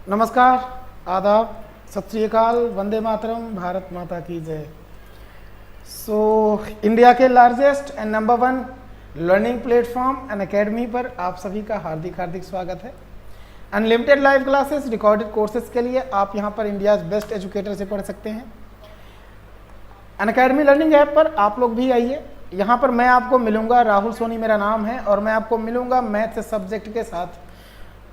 नमस्कार, आदाब, सत श्री अकाल, वंदे मातरम, भारत माता की जय। इंडिया के largest and number 1 learning platform and academy पर आप सभी का हार्दिक हार्दिक स्वागत है। Unlimited live classes, recorded courses के लिए आप यहां पर इंडिया बेस्ट एजुकेटर से पढ़ सकते हैं। अनअकैडमी लर्निंग ऐप पर आप लोग भी आइए। यहाँ पर मैं आपको मिलूंगा, राहुल सोनी मेरा नाम है, और मैं आपको मिलूंगा मैथ सब्जेक्ट के साथ।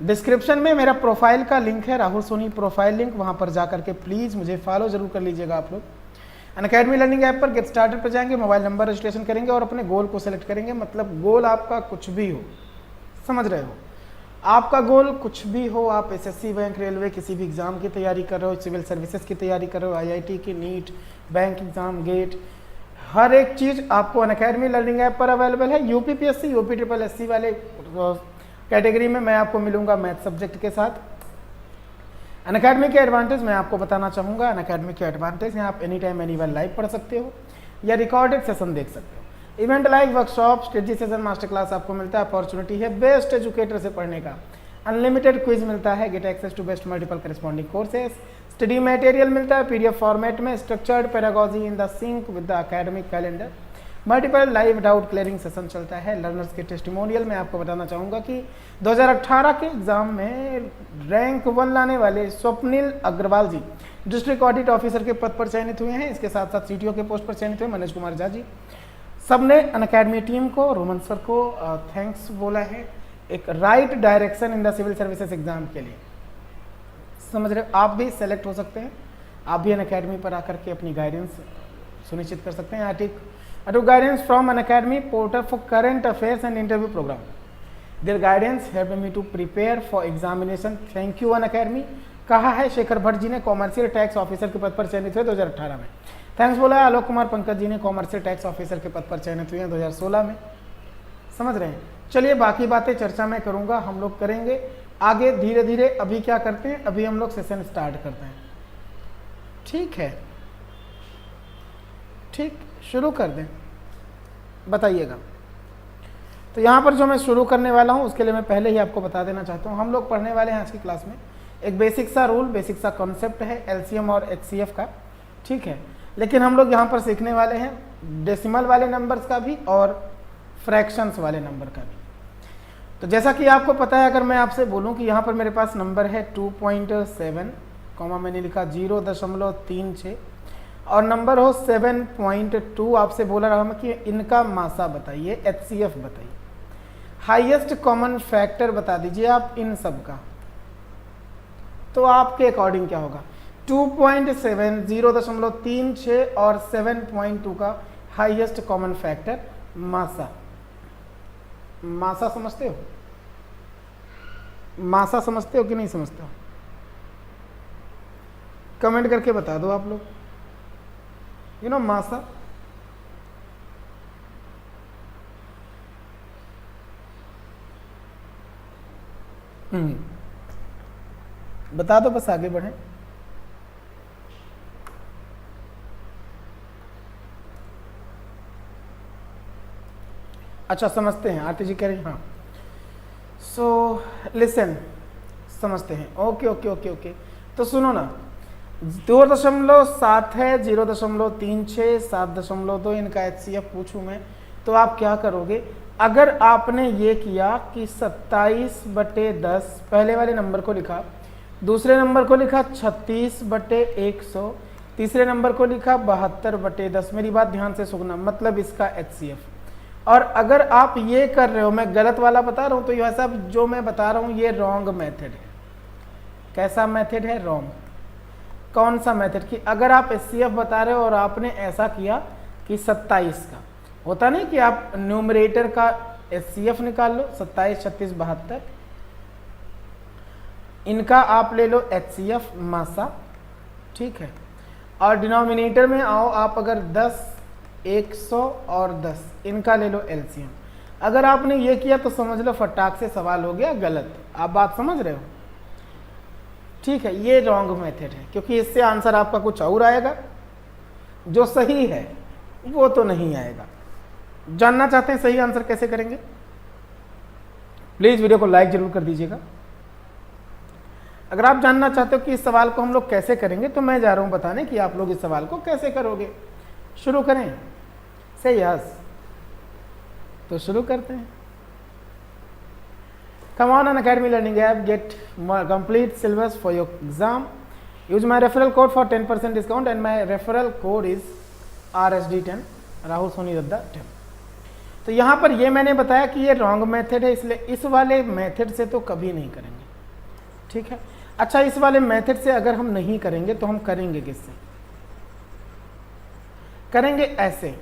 डिस्क्रिप्शन में मेरा प्रोफाइल का लिंक है, राहुल सोनी प्रोफाइल लिंक, वहाँ पर जाकर के प्लीज़ मुझे फॉलो जरूर कर लीजिएगा आप लोग। अनअकैडमी लर्निंग ऐप पर गेट स्टार्टेड पर जाएंगे, मोबाइल नंबर रजिस्ट्रेशन करेंगे और अपने गोल को सेलेक्ट करेंगे। मतलब गोल आपका कुछ भी हो, समझ रहे हो, आपका गोल कुछ भी हो, आप एसएससी, बैंक, रेलवे, किसी भी एग्जाम की तैयारी कर रहे हो, सिविल सर्विसेज की तैयारी कर रहे हो, आईआईटी की, नीट, बैंक एग्जाम, गेट, हर एक चीज़ आपको अनअकैडमी लर्निंग ऐप पर अवेलेबल है। यूपीपीएससी, यूपी ट्रिपल एससी वाले कैटेगरी में मैं आपको मिलूंगा मैथ सब्जेक्ट के साथ। अनअकैडमी के एडवांटेज मैं आपको बताना चाहूँगा। अनअकैडमी के एडवांटेज हैं, आप any time any one live पढ़ सकते हो या रिकॉर्डेड सेशन देख सकते हो। Event live, workshop, strategy session, master class आपको मिलता है। अपॉर्चुनिटी है बेस्ट एजुकेटर से पढ़ने का। अनलिमिटेड क्विज मिलता है, get access to best multiple corresponding courses, study material मिलता है पीडीएफ फॉर्मेट में, structured pedagogy in the sync with the academic calendar, multiple live doubt clearing session चलता है। लर्नर्स के टेस्टिमोनियल में आपको बताना चाहूँगा कि 2018 के एग्जाम में रैंक 1 लाने वाले स्वप्निल अग्रवाल जी डिस्ट्रिक्ट ऑडिट ऑफिसर के पद पर चयनित हुए हैं। इसके साथ साथ सीटीओ के पोस्ट पर चयनित हुए मनोज कुमार झा जी। सबने अनअकैडमी टीम को, रोमन सर को थैंक्स बोला है, एक right direction in the civil services exam के लिए। समझ रहे हो, आप भी सेलेक्ट हो सकते हैं, आप भी अनअकैडमी पर आकर के अपनी गाइडेंस सुनिश्चित कर सकते हैं। Adult guidance from Unacademy portal for current affairs and interview program. Their guidance helped me to prepare for examination. Thank you Unacademy। कहा है शेखर भट्ट जी ने, कॉमर्शियल टैक्स ऑफिसर के पद पर चयनित हुए 2018 में। थैंक्स बोला है आलोक कुमार पंकज जी ने, कॉमर्शियल टैक्स ऑफिसर के पद पर चयनित हुए हैं 2016 में। समझ रहे हैं। चलिए बाकी बातें चर्चा में करूंगा, हम लोग करेंगे आगे धीरे धीरे। अभी क्या करते हैं, अभी हम लोग सेशन स्टार्ट करते हैं। ठीक है, ठीक, शुरू कर दें, बताइएगा। तो यहाँ पर जो मैं शुरू करने वाला हूँ उसके लिए मैं पहले ही आपको बता देना चाहता हूँ, हम लोग पढ़ने वाले हैं आज की क्लास में एक बेसिक सा रूल, बेसिक सा कॉन्सेप्ट है एलसीएम और एचसीएफ का। ठीक है, लेकिन हम लोग यहाँ पर सीखने वाले हैं डेसिमल वाले नंबर्स का भी और फ्रैक्शंस वाले नंबर का भी। तो जैसा कि आपको पता है, अगर मैं आपसे बोलूँ कि यहाँ पर मेरे पास नंबर है 2.7, कॉमा मैंने लिखा 0.36 और नंबर हो 7.2, आपसे बोला रहा मैं कि इनका मासा बताइए, एचसीएफ बताइए, हाईएस्ट कॉमन फैक्टर बता दीजिए आप इन सब का। तो आपके अकॉर्डिंग क्या होगा, 2.7, 0.36 और 7.2 का हाईएस्ट कॉमन फैक्टर मासा। मासा समझते हो, मासा समझते हो कि नहीं समझते हो, कमेंट करके बता दो आप लोग। यू नो मासा, बता दो, बस आगे बढ़े। अच्छा समझते हैं, आरती जी कह रही हैं हाँ। सो लिसन, समझते हैं, ओके ओके ओके ओके। तो सुनो ना, 2.7 है, 0.36, 7.2 इनका एचसीएफ पूछूं मैं, तो आप क्या करोगे। अगर आपने ये किया कि 27/10 पहले वाले नंबर को लिखा, दूसरे नंबर को लिखा 36/100, तीसरे नंबर को लिखा 72/10, मेरी बात ध्यान से सुनना, मतलब इसका एचसीएफ। और अगर आप ये कर रहे हो, मैं गलत वाला बता रहा हूँ, तो यह सब जो मैं बता रहा हूँ ये रॉन्ग मेथड है। कैसा मेथड है, रॉन्ग। कौन सा मेथड कि अगर आप एचसीएफ बता रहे हो और आपने ऐसा किया कि 27 का होता नहीं कि आप न्यूमरेटर का एचसीएफ निकाल लो, 27, 36, 72, इनका आप ले लो एचसीएफ मासा। ठीक है, और डिनोमिनेटर में आओ आप, अगर 10, 100 और 10 इनका ले लो एलसीएम। अगर आपने ये किया तो समझ लो फटाक से सवाल हो गया गलत। आप बात समझ रहे हो। ठीक है, ये रॉन्ग मेथड है, क्योंकि इससे आंसर आपका कुछ और आएगा, जो सही है वो तो नहीं आएगा। जानना चाहते हैं सही आंसर कैसे करेंगे, प्लीज वीडियो को लाइक जरूर कर दीजिएगा। अगर आप जानना चाहते हो कि इस सवाल को हम लोग कैसे करेंगे तो मैं जा रहा हूं बताने कि आप लोग इस सवाल को कैसे करोगे। शुरू करें से यस, तो शुरू करते हैं। Come on Unacademy Learning app, get complete syllabus for your exam. Use my referral code for 10% discount and my referral code is RSD10, Rahul Soni दद्दा 10। तो यहाँ पर ये मैंने बताया कि ये रॉन्ग मेथड है, इसलिए इस वाले मेथड से तो कभी नहीं करेंगे, ठीक है। अच्छा, इस वाले मेथड से अगर हम नहीं करेंगे तो हम करेंगे किससे? करेंगे ऐसे।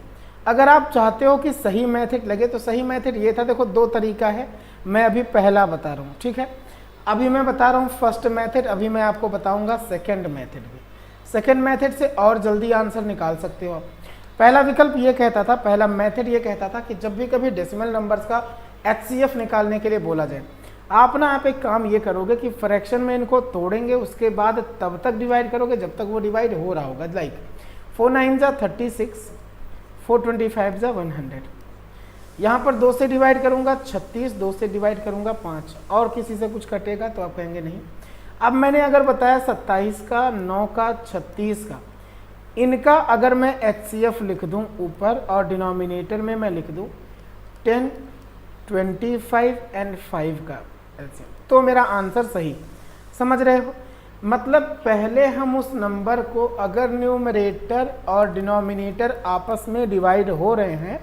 अगर आप चाहते हो कि सही मेथड लगे तो सही मेथड ये था, देखो दो तरीका है, मैं अभी पहला बता रहा हूँ, ठीक है। अभी मैं बता रहा हूँ फर्स्ट मेथड, अभी मैं आपको बताऊंगा सेकंड मेथड भी। सेकंड मेथड से और जल्दी आंसर निकाल सकते हो आप। पहला विकल्प ये कहता था, पहला मेथड ये कहता था कि जब भी कभी डेसिमल नंबर्स का HCF निकालने के लिए बोला जाए, आप एक काम ये करोगे कि फ्रैक्शन में इनको तोड़ेंगे, उसके बाद तब तक डिवाइड करोगे जब तक वो डिवाइड हो रहा होगा। लाइक 4 9 जा 36, 425 जा 100। यहाँ पर 2 से डिवाइड करूँगा 36, 2 से डिवाइड करूँगा 5, और किसी से कुछ कटेगा तो आप कहेंगे नहीं। अब मैंने अगर बताया 27 का, 9 का, 36 का, इनका अगर मैं HCF लिख दूँ ऊपर और डिनोमिनेटर में मैं लिख दूँ 10, 25 एंड 5 का LCM, तो मेरा आंसर सही। समझ रहे हो? मतलब पहले हम उस नंबर को अगर न्यूमरेटर और डिनोमिनेटर आपस में डिवाइड हो रहे हैं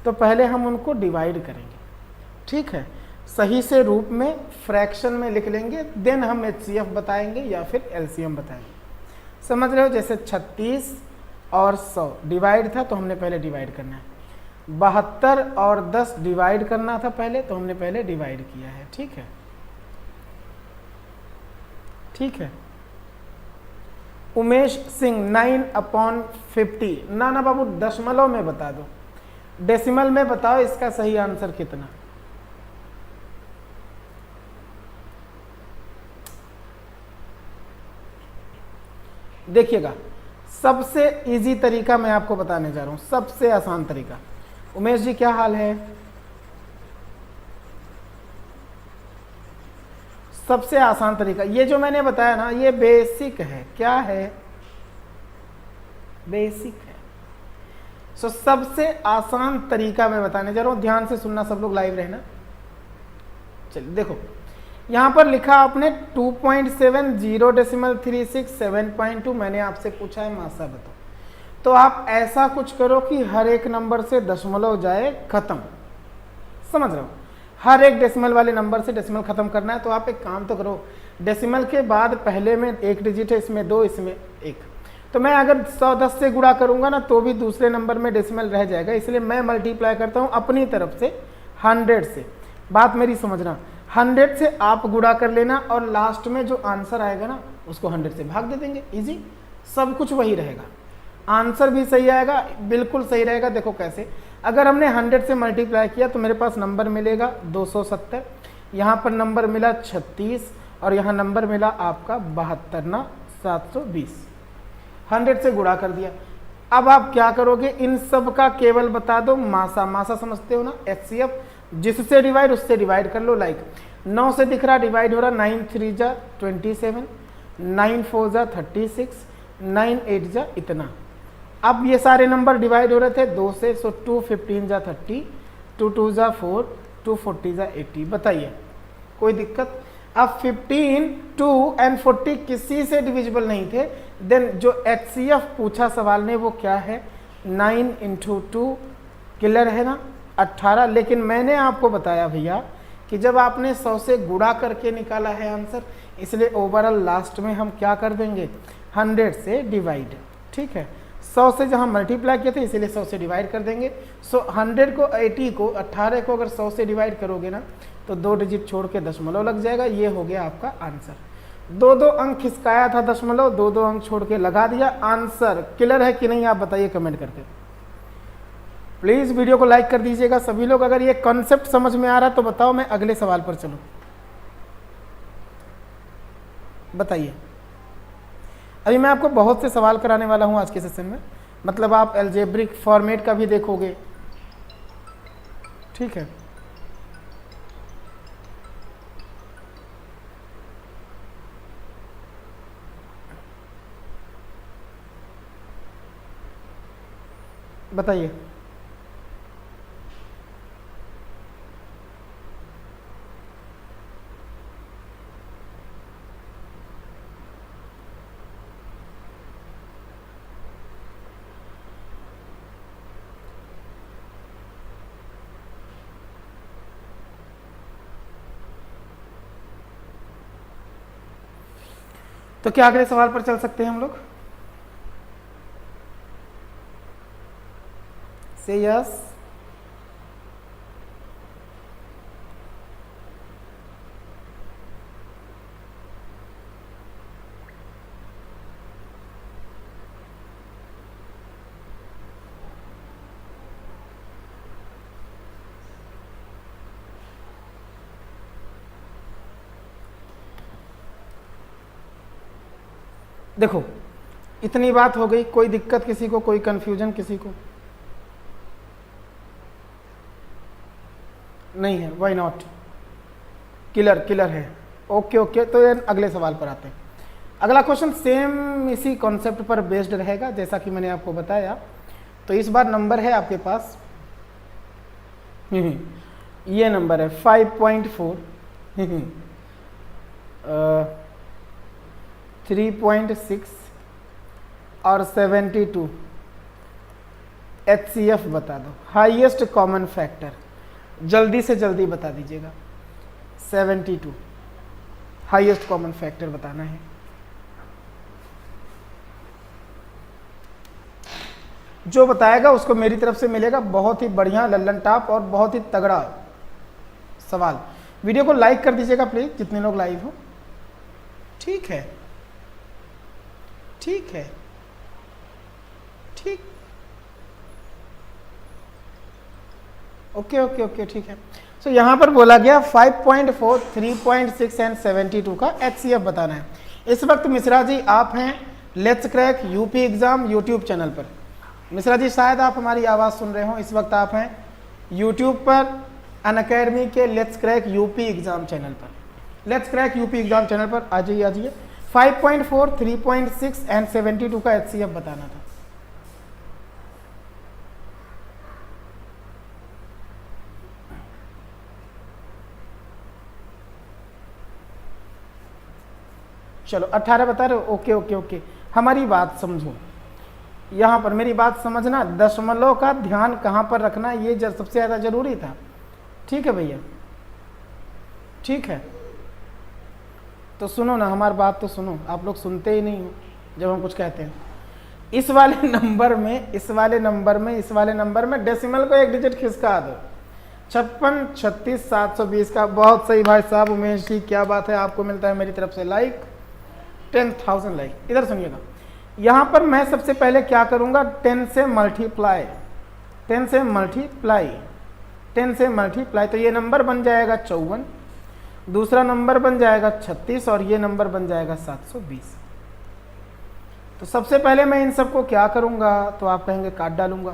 तो पहले हम उनको डिवाइड करेंगे, ठीक है, सही से रूप में फ्रैक्शन में लिख लेंगे, देन हम HCF बताएंगे या फिर LCM बताएंगे। समझ रहे हो? जैसे 36 और 100 डिवाइड था तो हमने पहले डिवाइड करना है, 72 और 10 डिवाइड करना था पहले तो हमने पहले डिवाइड किया है, ठीक है, ठीक है। उमेश सिंह 9/50, ना बाबू दशमलव में बता दो, डेसिमल में बताओ इसका सही आंसर कितना। देखिएगा, सबसे इजी तरीका मैं आपको बताने जा रहा हूं, सबसे आसान तरीका। उमेश जी क्या हाल है? सबसे आसान तरीका ये जो मैंने बताया ना, ये बेसिक है। क्या है? बेसिक है। सो सबसे आसान तरीका मैं बताने जा रहा हूं, ध्यान से सुनना सब लोग, लाइव रहना। चलिए देखो, यहां पर लिखा आपने 2.70 डेसिमल 36 7.2, मैंने आपसे पूछा है मासा बताओ, तो आप ऐसा कुछ करो कि हर एक नंबर से दशमलव जाए, खत्म। समझ रहे हो? हर एक डेसिमल वाले नंबर से डेसिमल खत्म करना है, तो आप एक काम तो करो, डेसिमल के बाद पहले में एक डिजिट है, इसमें 2, इसमें 1, तो मैं अगर 110 से गुणा करूंगा ना तो भी दूसरे नंबर में डेसिमल रह जाएगा, इसलिए मैं मल्टीप्लाई करता हूं अपनी तरफ से 100 से। बात मेरी समझना, 100 से आप गुणा कर लेना और लास्ट में जो आंसर आएगा ना उसको 100 से भाग दे देंगे, इजी, सब कुछ वही रहेगा, आंसर भी सही आएगा, बिल्कुल सही रहेगा। देखो कैसे, अगर हमने 100 से मल्टीप्लाई किया तो मेरे पास नंबर मिलेगा 270, यहाँ पर नंबर मिला 36 और यहाँ नंबर मिला आपका 72 ना 720, 100 से गुणा कर दिया। अब आप क्या करोगे, इन सब का केवल बता दो मासा, मासा समझते हो ना, HCF, जिससे डिवाइड उससे डिवाइड कर लो। लाइक 9 से दिख रहा डिवाइड हो रहा, 9 3 जा 27, 9 4 जा 36, 9 8 जा इतना। अब ये सारे नंबर डिवाइड हो रहे थे 2 से, सो 2 15 जा 30, 2 2 जा 4, 2 40 जा 80। बताइए कोई दिक्कत? अब 15, 2 एंड 40 किसी से डिविजिबल नहीं थे, देन जो HCF पूछा सवाल ने वो क्या है, 9 × 2, क्लियर है ना, 18। लेकिन मैंने आपको बताया भैया कि जब आपने 100 से गुणा करके निकाला है आंसर, इसलिए ओवरऑल लास्ट में हम क्या कर देंगे, 100 से डिवाइड, ठीक है। 100 से जहाँ मल्टीप्लाई किए थे इसीलिए 100 से डिवाइड कर देंगे। सो 100 को 80 को 18 को अगर 100 से डिवाइड करोगे ना तो 2 डिजिट छोड़ के दशमलव लग जाएगा, ये हो गया आपका आंसर। 2 अंक खिसकाया था दशमलव, 2 अंक छोड़ के लगा दिया आंसर। क्लियर है कि नहीं आप बताइए कमेंट करके। प्लीज वीडियो को लाइक कर दीजिएगा सभी लोग। अगर ये कॉन्सेप्ट समझ में आ रहा है तो बताओ, मैं अगले सवाल पर चलूं। बताइए, अभी मैं आपको बहुत से सवाल कराने वाला हूं आज के सेशन में, मतलब आप अलजेब्रिक फॉर्मेट का भी देखोगे, ठीक है। बताइए। तो क्या अगले सवाल पर चल सकते हैं हम लोग? से यस। देखो इतनी बात हो गई, कोई दिक्कत किसी को, कोई कंफ्यूजन किसी को नहीं है? Why not? क्लियर? क्लियर है? Okay okay. तो ये अगले सवाल पर आते हैं। अगला क्वेश्चन सेम इसी कॉन्सेप्ट पर बेस्ड रहेगा जैसा कि मैंने आपको बताया। तो इस बार नंबर है आपके पास ये नंबर है 5.4 3.6 और 72। HCF बता दो, हाईएस्ट कॉमन फैक्टर, जल्दी से जल्दी बता दीजिएगा। 72 हाईएस्ट कॉमन फैक्टर बताना है। जो बताएगा उसको मेरी तरफ से मिलेगा बहुत ही बढ़िया लल्लन टाप और बहुत ही तगड़ा सवाल। वीडियो को लाइक कर दीजिएगा प्लीज, जितने लोग लाइव हो। ठीक है, ठीक है, ठीक, ओके ओके ओके, ठीक है। सो यहाँ पर बोला गया 5.4, 3.6 एंड 72 का HCF बताना है। इस वक्त मिश्रा जी आप हैं let's crack UP exam YouTube channel पर। मिश्रा जी शायद आप हमारी आवाज़ सुन रहे हो, इस वक्त आप हैं यूट्यूब पर अनअकैडमी के let's crack UP exam channel पर। Let's crack UP exam channel पर आ जाइए, आ जाइए। 5.4, 3.6 एंड 72 का HCF बताना था। चलो 18 बता रहे हो? Okay okay okay. हमारी बात समझो, यहाँ पर मेरी बात समझना, दशमलव का ध्यान कहाँ पर रखना ये सबसे ज़्यादा जरूरी था। ठीक है भैया, ठीक है। तो सुनो ना, हमारी बात तो सुनो, आप लोग सुनते ही नहीं हो जब हम कुछ कहते हैं। इस वाले नंबर में, इस वाले नंबर में, इस वाले नंबर में डेसिमल को एक डिजिट खिसका दो। 56 36 720 का। बहुत सही भाई साहब उमेश जी, क्या बात है। आपको मिलता है मेरी तरफ से लाइक, 10,000 लाइक। इधर सुनिएगा, यहाँ पर मैं सबसे पहले क्या करूँगा, 10 से मल्टीप्लाई, 10 से मल्टीप्लाई, 10 से मल्टीप्लाई। तो ये नंबर बन जाएगा 54, दूसरा नंबर बन जाएगा 36 और ये नंबर बन जाएगा 720। तो सबसे पहले मैं इन सबको क्या करूँगा, तो आप कहेंगे काट डालूंगा।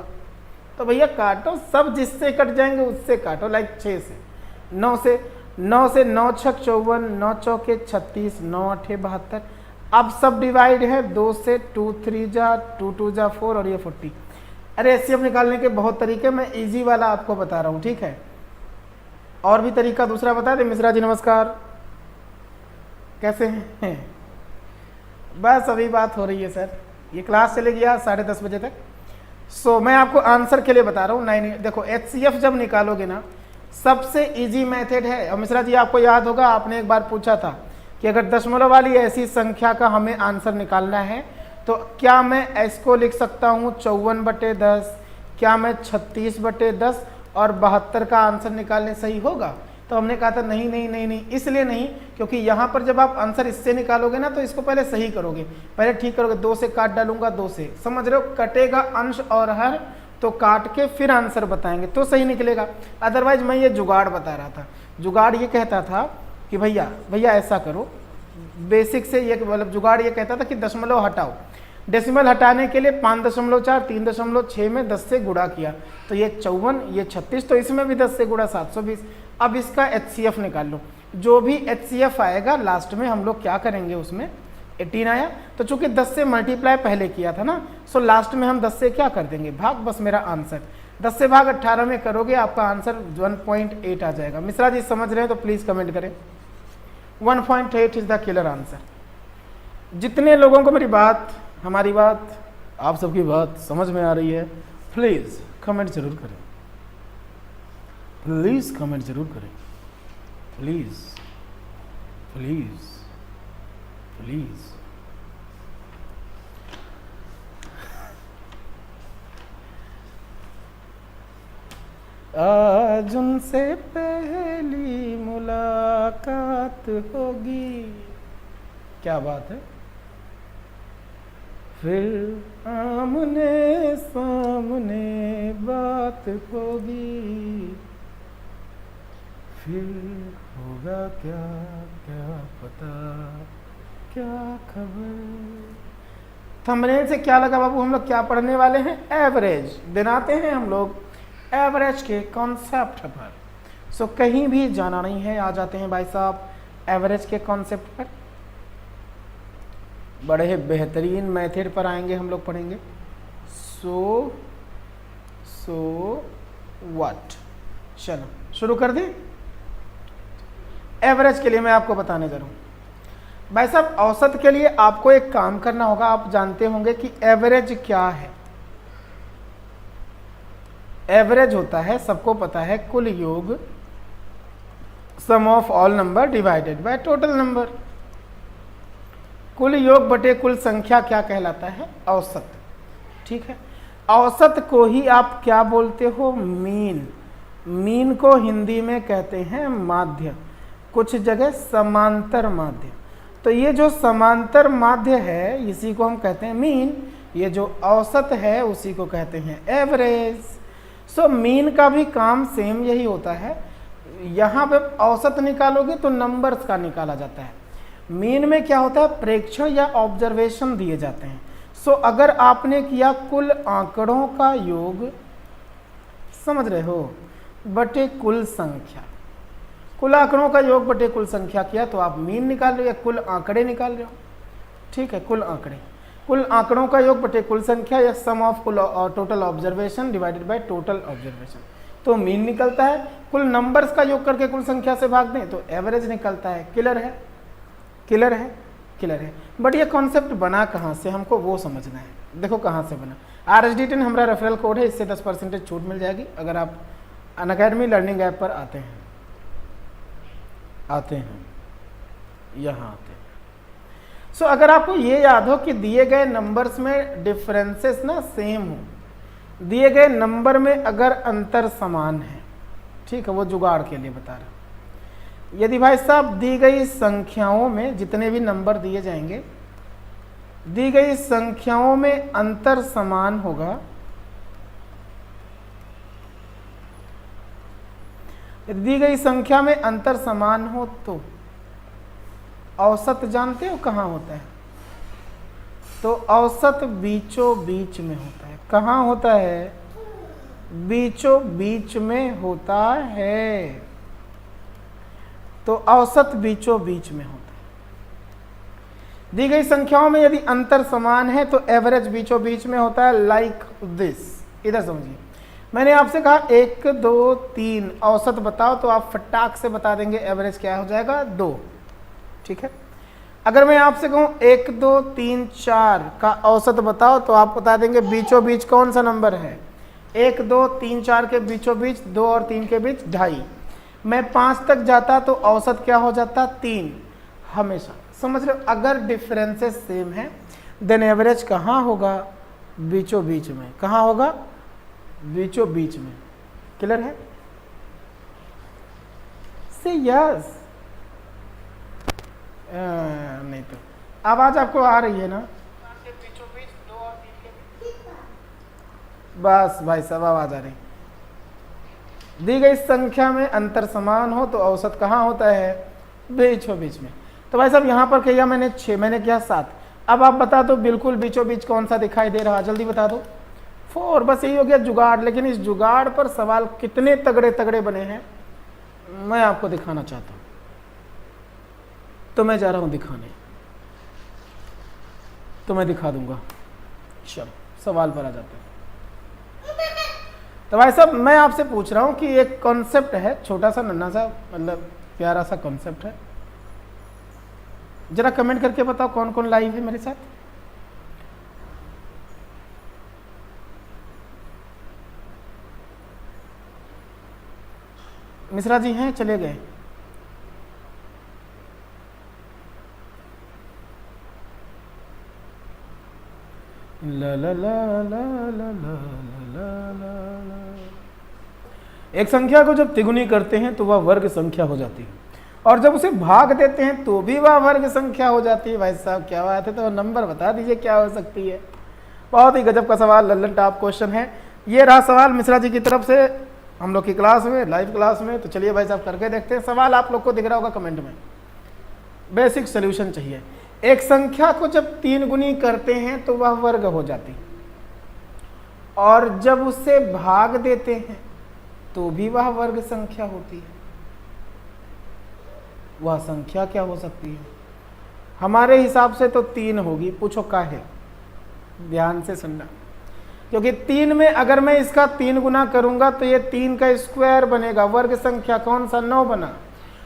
तो भैया काटो, सब जिससे कट जाएंगे उससे काटो। लाइक 6 से 9 से 9 से 9 छक 54, 9 चौके 36, 9 8 72। अब सब डिवाइड है 2 से, 2 3 जा, 2 2 जा 4 और ये 40। अरे HCF निकालने के बहुत तरीके, मैं इजी वाला आपको बता रहा हूँ, ठीक है। और भी तरीका दूसरा बता दे। मिश्रा जी नमस्कार, कैसे हैं? बस अभी बात हो रही है सर, ये क्लास चलेगी आज 10:30 बजे तक। सो मैं आपको आंसर के लिए बता रहा हूँ। नहीं देखो, HCF जब निकालोगे ना, सबसे इजी मेथड है। और मिश्रा जी आपको याद होगा, आपने एक बार पूछा था कि अगर दशमलव वाली ऐसी संख्या का हमें आंसर निकालना है तो क्या मैं इसको लिख सकता हूँ 54/10, क्या मैं 36/10 और 72 का आंसर निकालने सही होगा? तो हमने कहा था नहीं नहीं नहीं नहीं, इसलिए नहीं क्योंकि यहाँ पर जब आप आंसर इससे निकालोगे ना तो इसको पहले सही करोगे, पहले ठीक करोगे। 2 से काट डालूंगा, 2 से, समझ रहे हो, कटेगा अंश और हर, तो काट के फिर आंसर बताएंगे तो सही निकलेगा। अदरवाइज मैं ये जुगाड़ बता रहा था। जुगाड़ ये कहता था कि भैया भैया ऐसा करो, बेसिक से ये मतलब जुगाड़ ये कहता था कि दशमलव हटाओ। डेसिमल हटाने के लिए 5.4 3.6 में 10 से गुणा किया तो ये 54, ये 36, तो इसमें भी 10 से गुणा 720। अब इसका HCF निकाल लो। जो भी HCF आएगा लास्ट में हम लोग क्या करेंगे, उसमें 18 आया। तो चूंकि 10 से मल्टीप्लाई पहले किया था ना, सो लास्ट में हम 10 से क्या कर देंगे, भाग, बस मेरा आंसर 10 से भाग 18 में करोगे, आपका आंसर 1.8 आ जाएगा। मिश्रा जी समझ रहे हैं तो प्लीज कमेंट करें। 1.8 इज द किलर आंसर। जितने लोगों को मेरी बात, हमारी बात, आप सबकी बात समझ में आ रही है, प्लीज कमेंट जरूर करें, प्लीज कमेंट जरूर करें, प्लीज प्लीज प्लीज। आज उनसे पहली मुलाकात होगी, क्या बात है, फिर आमने सामने बात होगी, फिर होगा क्या क्या पता, क्या खबर। थंबनेल से क्या लगा बाबू, हम लोग क्या पढ़ने वाले हैं, एवरेज दिनाते हैं हम लोग एवरेज के कॉन्सेप्ट पर। सो कहीं भी जाना नहीं है, आ जाते हैं भाई साहब एवरेज के कॉन्सेप्ट पर। बड़े बेहतरीन मेथड पर आएंगे हम लोग, पढ़ेंगे सो व्हाट। चलो शुरू कर दें। एवरेज के लिए मैं आपको बताने जा रहा हूं भाई साहब, औसत के लिए आपको एक काम करना होगा। आप जानते होंगे कि एवरेज क्या है। एवरेज होता है, सबको पता है, कुल योग, sum of all number divided by total number. कुल योग बटे कुल संख्या क्या कहलाता है, औसत। ठीक है, औसत को ही आप क्या बोलते हो, मीन। मीन को हिंदी में कहते हैं माध्य, कुछ जगह समांतर माध्य। तो ये जो समांतर माध्य है इसी को हम कहते हैं मीन, ये जो औसत है उसी को कहते हैं एवरेज। सो मीन का भी काम सेम यही होता है। यहाँ पे औसत निकालोगे तो नंबर्स का निकाला जाता है। मीन में क्या होता है, प्रेक्षण या ऑब्जर्वेशन दिए जाते हैं। सो अगर आपने किया कुल आंकड़ों का योग, समझ रहे हो, बटे कुल संख्या, कुल आंकड़ों का योग बटे कुल संख्या किया तो आप मीन निकाल रहे हो या कुल आंकड़े निकाल रहे हो। ठीक है, कुल आंकड़े, कुल आंकड़ों का योग बटे कुल संख्या या सम ऑफ कुल total observation divided by total observation, तो मीन निकलता है। कुल नंबर्स का योग करके कुल संख्या से भाग दें तो एवरेज निकलता है। क्लियर है, क्लियर है, क्लियर है। बट ये कॉन्सेप्ट बना कहाँ से, हमको वो समझना है। देखो कहाँ से बना। RSD10 हमारा रेफरल कोड है, इससे 10% छूट मिल जाएगी अगर आप अनअकैडमी लर्निंग ऐप पर आते हैं यहाँ आते हैं। सो अगर आपको ये याद हो कि दिए गए नंबर्स में डिफरेंसेस ना सेम हो, दिए गए नंबर में अगर अंतर समान है, ठीक है, वो जुगाड़ के लिए बता रहा हूं। यदि भाई साहब दी गई संख्याओं में, जितने भी नंबर दिए जाएंगे, दी गई संख्याओं में अंतर समान होगा, दी गई संख्या में अंतर समान हो तो औसत जानते हो कहाँ होता है, तो औसत बीचों बीच में होता है। कहाँ होता है, बीचों बीच में होता है। तो औसत बीचों बीच में होता है। दी गई संख्याओं में यदि अंतर समान है तो एवरेज बीचों बीच में होता है, लाइक दिस। इधर समझिए, मैंने आपसे कहा 1 2 3 औसत बताओ, तो आप फटाक से बता देंगे एवरेज क्या हो जाएगा, 2। ठीक है, अगर मैं आपसे कहूं 1 2 3 4 का औसत बताओ तो आप बता देंगे बीचों बीच कौन सा नंबर है, 1 2 3 4 के बीचों बीच 2 और 3 के बीच 2.5। मैं 5 तक जाता तो औसत क्या हो जाता, 3। हमेशा समझ रहे हो, अगर डिफरेंसेस सेम है देन एवरेज कहाँ होगा, बीचों बीच में। कहाँ होगा, बीचों बीच में। क्लियर है, से यस। नहीं तो आवाज आपको आ रही है ना, बीचों बीच 2 और 3 के बीच, बस भाई सब आवाज आ रही। दी गई संख्या में अंतर समान हो तो औसत कहाँ होता है, बीचों बीच में। तो भाई साहब यहाँ पर किया मैंने 6, मैंने किया 7। अब आप बता दो बिल्कुल बीचों बीच कौन सा दिखाई दे रहा, जल्दी बता दो। 4। बस यही हो गया जुगाड़। लेकिन इस जुगाड़ पर सवाल कितने तगड़े तगड़े बने हैं मैं आपको दिखाना चाहता हूं, तो मैं जा रहा हूं दिखाने। तो मैं दिखा दूंगा। चलो सवाल पर आ जाते हैं। तो भाई साहब मैं आपसे पूछ रहा हूं कि एक कॉन्सेप्ट है, छोटा सा नन्हा सा, मतलब प्यारा सा कॉन्सेप्ट है। जरा कमेंट करके बताओ कौन कौन लाइव है मेरे साथ। मिश्रा जी हैं, चले गए। ला ला ला ला ला ला ला ला। एक संख्या को जब तिगुनी करते हैं तो वह वर्ग संख्या हो जाती है, और जब उसे भाग देते हैं तो भी वह वर्ग संख्या हो जाती है। भाई साहब क्या बात है, तो नंबर बता दीजिए क्या हो सकती है। बहुत ही गजब का सवाल, लल्लन टॉप क्वेश्चन है। ये रहा सवाल मिश्रा जी की तरफ से हम लोग की क्लास में, लाइव क्लास में। तो चलिए भाई साहब करके देखते हैं। सवाल आप लोग को दिख रहा होगा कमेंट में। बेसिक सोल्यूशन चाहिए। एक संख्या को जब 3 गुनी करते हैं तो वह वर्ग हो जाती है, और जब उसे भाग देते हैं तो भी वह वर्ग संख्या होती है। वह संख्या क्या हो सकती है? हमारे हिसाब से तो 3 होगी। पूछो का है, ध्यान से सुनना, क्योंकि 3 में अगर मैं इसका 3 गुना करूंगा तो ये 3 का स्क्वायर बनेगा। वर्ग संख्या कौन सा? 9 बना।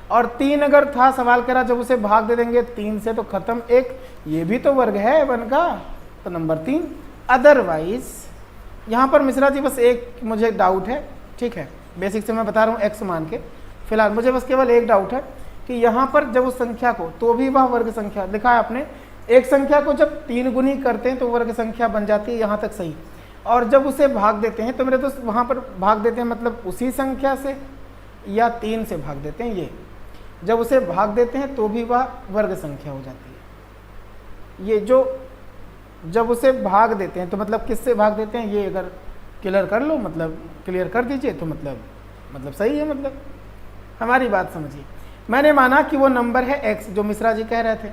और 3 अगर था, सवाल करा जब उसे भाग दे देंगे 3 से तो खत्म। एक ये भी तो वर्ग है 1 का, तो नंबर 3। अदरवाइज यहाँ पर मिश्रा जी बस एक मुझे डाउट है, ठीक है, बेसिक से मैं बता रहा हूँ एक्स मान के। फिलहाल मुझे बस केवल एक डाउट है कि यहाँ पर जब उस संख्या को, तो भी वह वर्ग संख्या लिखा है आपने। एक संख्या को जब 3 गुनी करते हैं तो वर्ग संख्या बन जाती है, यहाँ तक सही। और जब उसे भाग देते हैं तो मेरे दोस्त वहाँ पर भाग देते हैं मतलब उसी संख्या से या 3 से भाग देते हैं। ये जब उसे भाग देते हैं तो भी वह वर्ग संख्या हो जाती है। ये जो जब उसे भाग देते हैं तो मतलब किससे भाग देते हैं, ये अगर क्लियर कर लो, मतलब क्लियर कर दीजिए तो मतलब सही है। मतलब हमारी बात समझिए। मैंने माना कि वो नंबर है x, जो मिश्रा जी कह रहे थे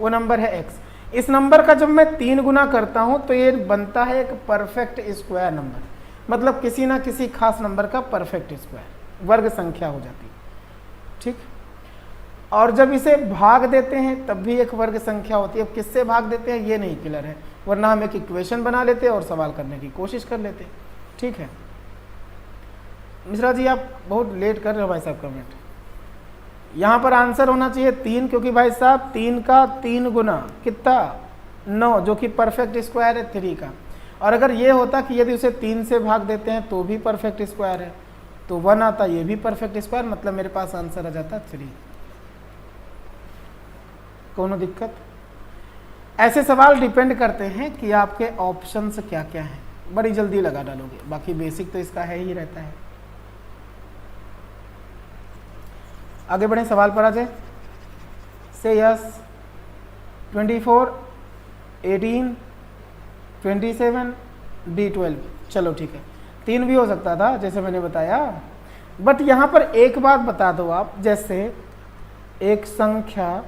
वो नंबर है x। इस नंबर का जब मैं 3 गुना करता हूं तो ये बनता है एक परफेक्ट स्क्वायर नंबर, मतलब किसी ना किसी खास नंबर का परफेक्ट स्क्वायर, वर्ग संख्या हो जाती है, ठीक। और जब इसे भाग देते हैं तब भी एक वर्ग संख्या होती है। अब किससे भाग देते हैं ये नहीं क्लियर है, वरना हम एक इक्वेशन बना लेते और सवाल करने की कोशिश कर लेते, ठीक है। मिश्रा जी आप बहुत लेट कर रहे हो भाई साहब कमेंट। यहाँ पर आंसर होना चाहिए 3, क्योंकि भाई साहब 3 का 3 गुना कितना 9, जो कि परफेक्ट स्क्वायर है 3 का। और अगर ये होता कि यदि उसे 3 से भाग देते हैं तो भी परफेक्ट स्क्वायर है, तो 1 आता, ये भी परफेक्ट स्क्वायर, मतलब मेरे पास आंसर आ जाता 3। कोनो दिक्कत? ऐसे सवाल डिपेंड करते हैं कि आपके ऑप्शंस क्या क्या हैं, बड़ी जल्दी लगा डालोगे। बाकी बेसिक तो इसका है ही रहता है। आगे बढ़े, सवाल पर आ जाए। से यस 24, 18, 27, D12। चलो ठीक है, 3 भी हो सकता था जैसे मैंने बताया। बट यहाँ पर एक बात बता दो आप, जैसे एक संख्या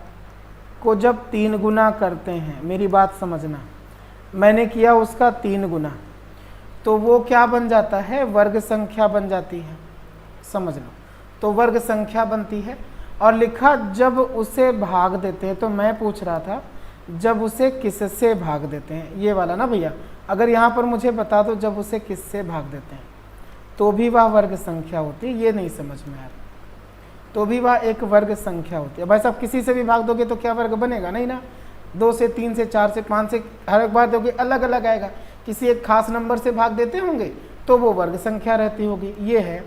को जब 3 गुना करते हैं, मेरी बात समझना, मैंने किया उसका 3 गुना, तो वो क्या बन जाता है, वर्ग संख्या बन जाती है, समझ लो। तो वर्ग संख्या बनती है। और लिखा जब उसे भाग देते हैं, तो मैं पूछ रहा था जब उसे किससे भाग देते हैं, ये वाला ना भैया। अगर यहाँ पर मुझे बता दो जब उसे किससे भाग देते हैं तो भी वह वर्ग संख्या होती है, ये नहीं समझ में आ रहा, तो भी वह एक वर्ग संख्या होती है। भाई साहब किसी से भी भाग दोगे तो क्या वर्ग बनेगा, नहीं ना। 2 से 3 से 4 से 5 से हर एक बार दोगे अलग अलग आएगा। किसी एक खास नंबर से भाग देते होंगे तो वो वर्ग संख्या रहती होगी, ये है,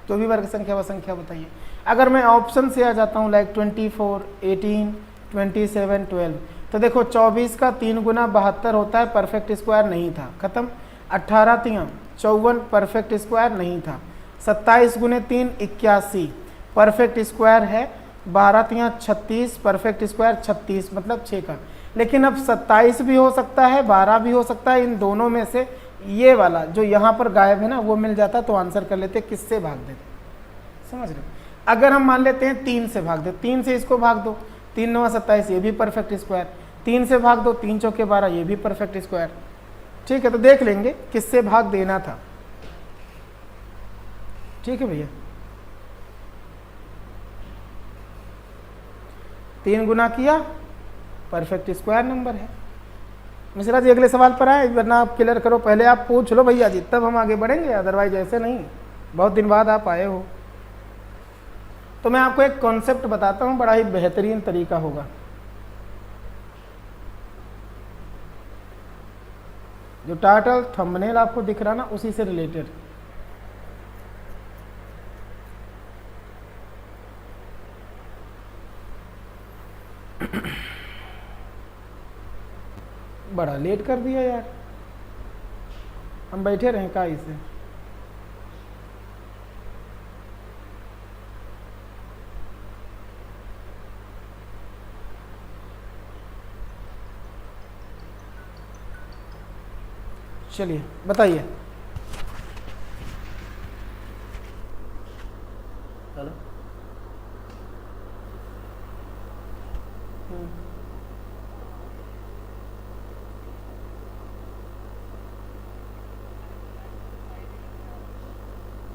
तो भी वर्ग संख्या व संख्या बताइए। अगर मैं ऑप्शन से आ जाता हूँ लाइक 24, 18, 27, 12, तो देखो 24 का 3 गुना 72 होता है, परफेक्ट स्क्वायर नहीं था, खत्म। 18 3 54, परफेक्ट स्क्वायर नहीं था। 27 गुने 3 81, परफेक्ट स्क्वायर है। 12 3 36, परफेक्ट स्क्वायर 36, मतलब 6 का। लेकिन अब 27 भी हो सकता है, 12 भी हो सकता है, इन दोनों में से ये वाला जो यहाँ पर गायब है ना वो मिल जाता, तो आंसर कर लेते किससे भाग देते, समझ रहे हो। अगर हम मान लेते हैं 3 से भाग दो, 3 से इसको भाग दो, 3 9 27, ये भी परफेक्ट स्क्वायर। 3 से भाग दो, 3 चौके 12, ये भी परफेक्ट स्क्वायर, ठीक है। तो देख लेंगे किससे भाग देना था, ठीक है भैया। 3 गुना किया परफेक्ट स्क्वायर नंबर है। मिश्रा जी अगले सवाल पर आए, वरना आप क्लियर करो, पहले आप पूछ लो भैया जी, तब हम आगे बढ़ेंगे, अदरवाइज ऐसे नहीं। बहुत दिन बाद आप आए हो। तो मैं आपको एक कॉन्सेप्ट बताता हूँ, बड़ा ही बेहतरीन तरीका होगा। जो टाइटल थंबनेल आपको दिख रहा ना, उसी से रिलेटेड। बड़ा लेट कर दिया यार, हम बैठे रहें का इसे। चलिए बताइए। हेलो।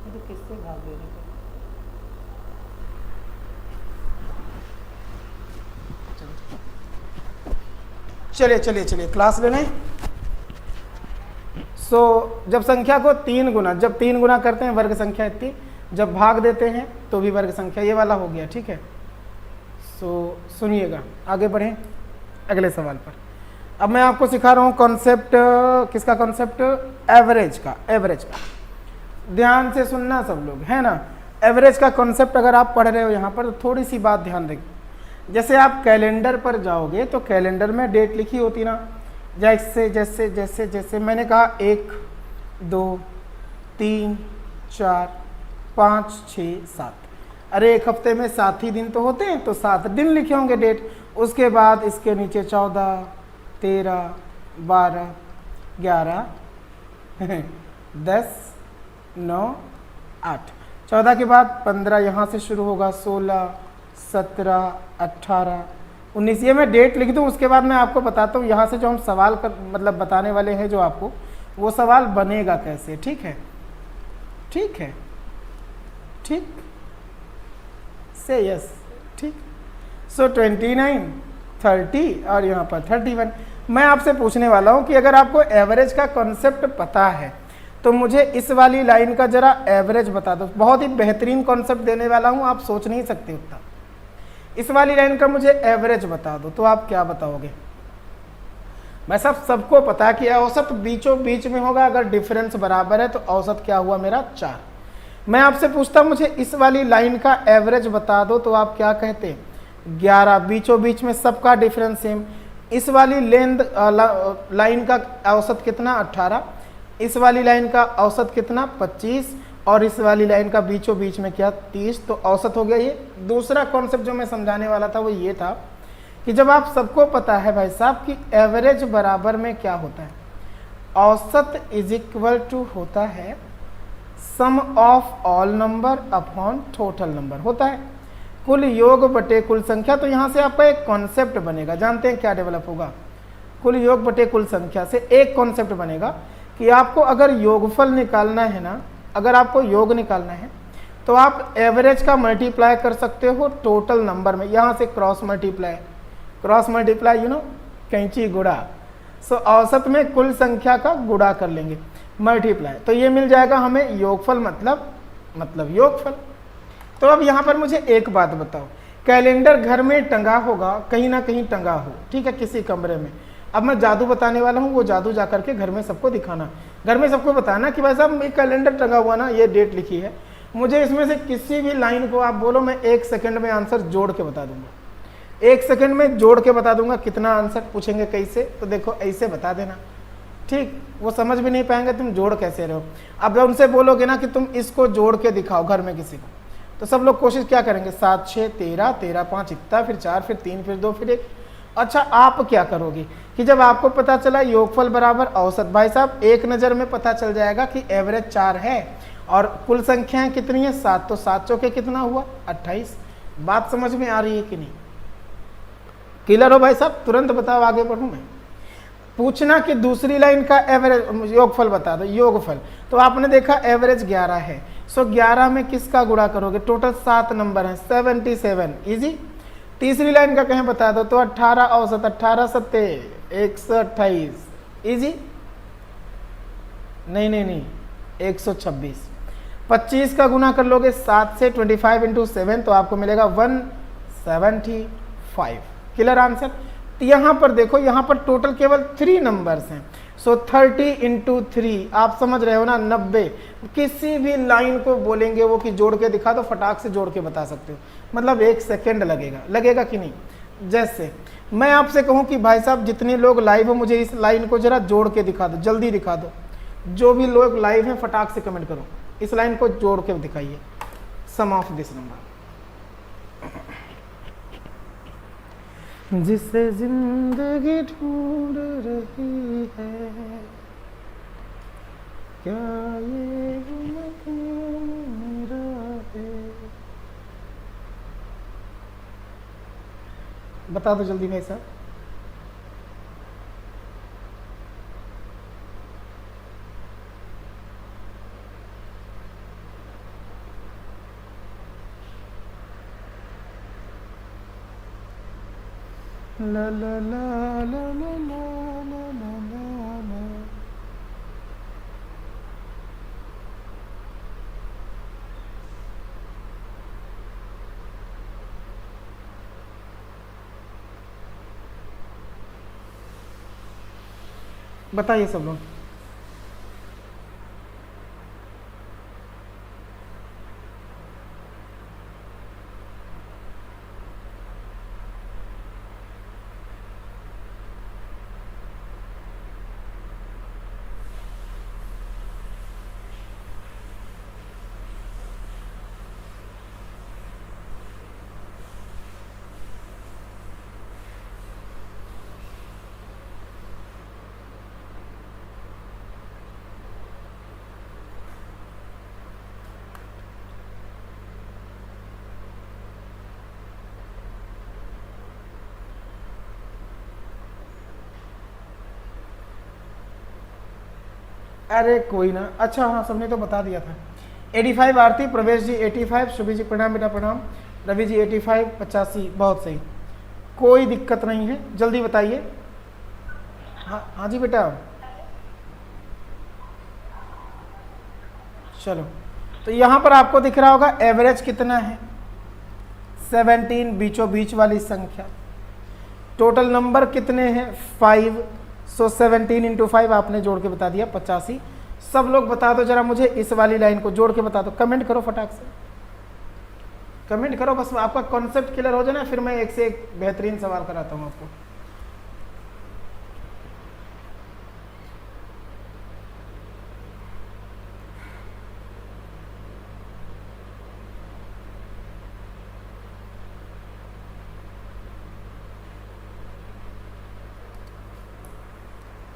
तो किससे भाग दे रहे थे? चलिए चलिए चलिए क्लास ले लें। जब संख्या को 3 गुना, जब 3 गुना करते हैं वर्ग संख्या इतनी, जब भाग देते हैं तो भी वर्ग संख्या, ये वाला हो गया, ठीक है। सुनिएगा, आगे बढ़ें अगले सवाल पर। अब मैं आपको सिखा रहा हूँ कॉन्सेप्ट, किसका कॉन्सेप्ट? एवरेज का। एवरेज का ध्यान से सुनना सब लोग, है ना। एवरेज का कॉन्सेप्ट अगर आप पढ़ रहे हो यहाँ पर, तो थोड़ी सी बात ध्यान देंगे। जैसे आप कैलेंडर पर जाओगे तो कैलेंडर में डेट लिखी होती ना, जैसे जैसे जैसे जैसे मैंने कहा 1 2 3 4 5 6 7, अरे एक हफ्ते में 7 ही दिन तो होते हैं, तो 7 दिन लिखे होंगे डेट। उसके बाद इसके नीचे 14 13 12 11 10 9 8, 14 के बाद 15 यहाँ से शुरू होगा, 16 17 18 19, ये मैं डेट लिख दूँ। उसके बाद मैं आपको बताता हूँ यहाँ से जो हम सवाल कर मतलब बताने वाले हैं जो आपको, वो सवाल बनेगा कैसे, ठीक है। ठीक है, ठीक से यस, ठीक। 29 30 और यहाँ पर 31। मैं आपसे पूछने वाला हूँ कि अगर आपको एवरेज का कॉन्सेप्ट पता है तो मुझे इस वाली लाइन का जरा एवरेज बता दो। बहुत ही बेहतरीन कॉन्सेप्ट देने वाला हूँ, आप सोच नहीं सकते उतना। इस वाली लाइन का मुझे एवरेज बता दो, तो आप क्या बताओगे? मैं सबको पता है कि औसत बीचों बीच में होगा, अगर डिफरेंस बराबर है तो औसत क्या हुआ मेरा 4। मैं आपसे पूछता मुझे इस वाली लाइन का एवरेज बता दो, तो आप क्या कहते? 11। बीचों बीच में सबका डिफरेंस सेम। इस वाली लेंथ लाइन का औसत कितना? 18। इस वाली लाइन का औसत कितना? 25। और इस वाली लाइन का बीचों बीच में क्या? 30। तो औसत हो गया ये। दूसरा कॉन्सेप्ट जो मैं समझाने वाला था वो ये था कि जब आप सबको पता है भाई साहब कि एवरेज बराबर में क्या होता है, औसत इज इक्वल टू होता है sum of all number upon total number, होता है कुल योग बटे कुल संख्या। तो यहाँ से आपका एक कॉन्सेप्ट बनेगा, जानते हैं क्या डेवलप होगा? कुल योग बटे कुल संख्या से एक कॉन्सेप्ट बनेगा कि आपको अगर योगफल निकालना है ना, अगर आपको योग निकालना है तो आप एवरेज का मल्टीप्लाई कर सकते हो टोटल नंबर में। यहाँ से क्रॉस मल्टीप्लाई यू नो, कैंची गुड़ा। औसत में कुल संख्या का गुड़ा कर लेंगे, मल्टीप्लाई, तो ये मिल जाएगा हमें योगफल, मतलब योगफल। तो अब यहाँ पर मुझे एक बात बताओ, कैलेंडर घर में टंगा होगा, कहीं ना कहीं टंगा हो, ठीक है, किसी कमरे में। अब मैं जादू बताने वाला हूँ, वो जादू जा करके घर में सबको दिखाना, घर में सबको बताना कि भाई साहब ये कैलेंडर टंगा हुआ ना, ये डेट लिखी है, मुझे इसमें से किसी भी लाइन को आप बोलो, मैं 1 सेकंड में आंसर जोड़ के बता दूंगा। 1 सेकंड में जोड़ के बता दूंगा। कितना आंसर? पूछेंगे कैसे, तो देखो ऐसे बता देना, ठीक। वो समझ भी नहीं पाएंगे तुम जोड़ कैसे रहे हो। अब जब उनसे बोलोगे ना कि तुम इसको जोड़ के दिखाओ घर में किसी को, तो सब लोग कोशिश क्या करेंगे? 7 6 13, 13 5 इतना, फिर 4, फिर 3, फिर 2, फिर 1। अच्छा, आप क्या करोगे कि जब आपको पता चला योगफल बराबर औसत, भाई साहब एक नज़र में पता चल जाएगा कि एवरेज 4 है और कुल संख्याएं कितनी है? 7। तो 7 चौके कितना हुआ? 28। बात समझ में आ रही है कि नहीं? क्लियर हो भाई साहब? तुरंत बताओ, आगे बढ़ूं मैं। पूछना कि दूसरी लाइन का एवरेज योगफल बता दो, योगफल। तो आपने देखा एवरेज 11 है, 11 में किसका गुणा करोगे? टोटल 7 नंबर है, 77 इजी। तीसरी लाइन का कहें बता दो तो 18 औसत, 18 सत्ते 128, इजी। नहीं 126। 25 का गुना कर लोगे 7 से, 25 इंटू 7 तो आपको मिलेगा 175। Clear answer. तो यहाँ पर देखो, यहाँ पर टोटल केवल 3 नंबर्स हैं। सो 30 इंटू 3 आप समझ रहे हो ना, 90। किसी भी लाइन को बोलेंगे वो कि जोड़ के दिखा दो, फटाक से जोड़ के बता सकते हो, मतलब 1 सेकेंड लगेगा कि नहीं। जैसे मैं आपसे कहूँ कि भाई साहब जितने लोग लाइव हो मुझे इस लाइन को जरा जोड़ के दिखा दो, जल्दी दिखा दो। जो भी लोग लाइव हैं फटाक से कमेंट करो, इस लाइन को जोड़ के दिखाइए, सम ऑफ दिस नंबर। जिसे जिंदगी ढूंढ रही है, क्या ये मेरा है? बता दो जल्दी भाई साहब। ला ला ला ला ला ला ला ला ला। बताइए सब लोग। अरे कोई ना, अच्छा हाँ सबने तो बता दिया था। 85 आरती, प्रवेश जी 85, शुभी जी प्रणाम बेटा प्रणाम, रवि जी 85, 85, बहुत सही, कोई दिक्कत नहीं है, जल्दी बताइए। हाँ जी बेटा, चलो तो यहाँ पर आपको दिख रहा होगा एवरेज कितना है, 17, बीचों बीच वाली संख्या। टोटल नंबर कितने हैं, 5। सो 17 इंटू 5 आपने जोड़ के बता दिया 85। सब लोग बता दो जरा मुझे, इस वाली लाइन को जोड़ के बता दो, कमेंट करो फटाक से, कमेंट करो, बस आपका कॉन्सेप्ट क्लियर हो जाए ना, फिर मैं एक से एक बेहतरीन सवाल कराता हूँ आपको।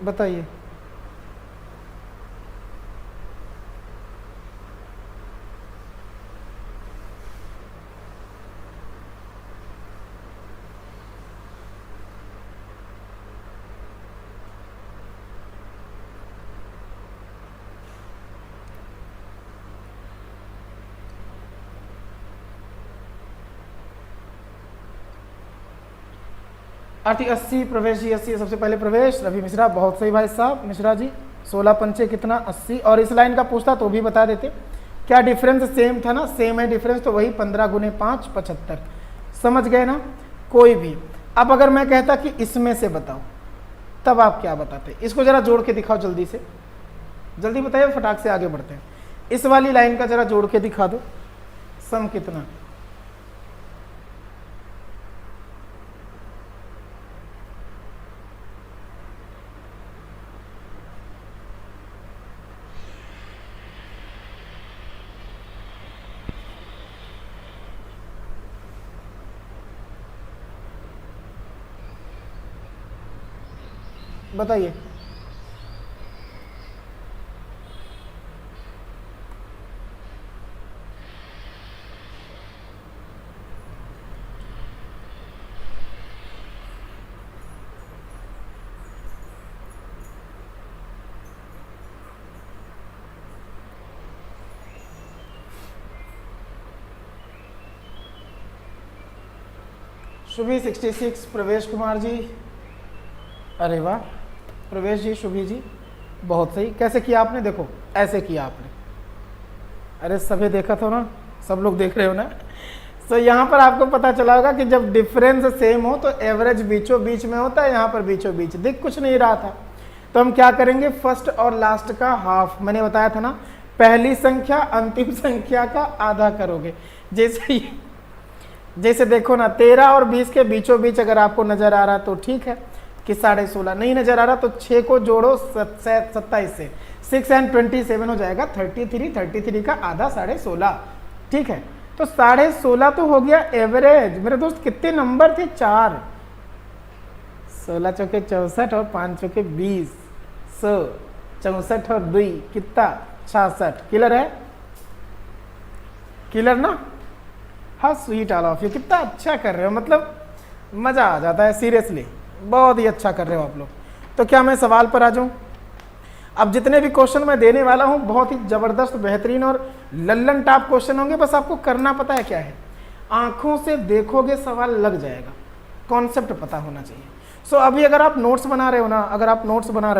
बताइए। आरती 80, प्रवेश जी 80, सबसे पहले प्रवेश। रवि मिश्रा बहुत सही भाई साहब, मिश्रा जी 16 पंचे कितना 80। और इस लाइन का पूछता तो भी बता देते, क्या डिफरेंस सेम था ना, सेम है डिफरेंस, तो वही 15 गुने 5 75। समझ गए ना, कोई भी। अब अगर मैं कहता कि इसमें से बताओ, तब आप क्या बताते, इसको जरा जोड़ के दिखाओ जल्दी से, जल्दी बताइए, फटाक से आगे बढ़ते हैं। इस वाली लाइन का जरा जोड़ के दिखा दो, सम कितना। बताइए। शुभी 66, प्रवेश कुमार जी, अरे वाह प्रवेश जी, शुभी जी, बहुत सही। कैसे किया आपने? देखो ऐसे किया आपने, अरे सभी देखा था ना, सब लोग देख रहे हो ना। तो यहाँ पर आपको पता चला होगा कि जब डिफरेंस सेम हो तो एवरेज बीचों बीच में होता है, यहाँ पर बीचों बीच दिख कुछ नहीं रहा था। तो हम क्या करेंगे, फर्स्ट और लास्ट का हाफ, मैंने बताया था ना, पहली संख्या अंतिम संख्या का आधा करोगे। जैसे देखो ना 13 और 20 के बीचों बीच अगर आपको नजर आ रहा तो ठीक है कि 16.5, नहीं नजर आ रहा तो 6 को जोड़ो 27 से, 6 and 27 हो जाएगा 33, 33 का आधा 16.5, ठीक है। तो 16.5 तो हो गया एवरेज। मेरे दोस्त कितने नंबर थे? 4, 16 चौके 64 और 5 चौके 20, 100, 64 और 2 कितना 66। क्लियर है? क्लियर ना? हाँ स्वीट ऑल ऑफ यू, कितना अच्छा कर रहे हो, मतलब मजा आ जाता है सीरियसली, बहुत ही अच्छा कर रहे हो आप लोग। तो क्या मैं सवाल पर आ जाऊं? अब जितने भी क्वेश्चन मैं देने वाला हूं बहुत ही जबरदस्त बेहतरीन और लल्लन टॉप क्वेश्चन होंगे। बस आपको करना पता है क्या है, आंखों से देखोगे सवाल लग जाएगा, कॉन्सेप्ट पता होना चाहिए। सो अभी अगर आप नोट्स बना रहे हो ना, अगर आप नोट्स बना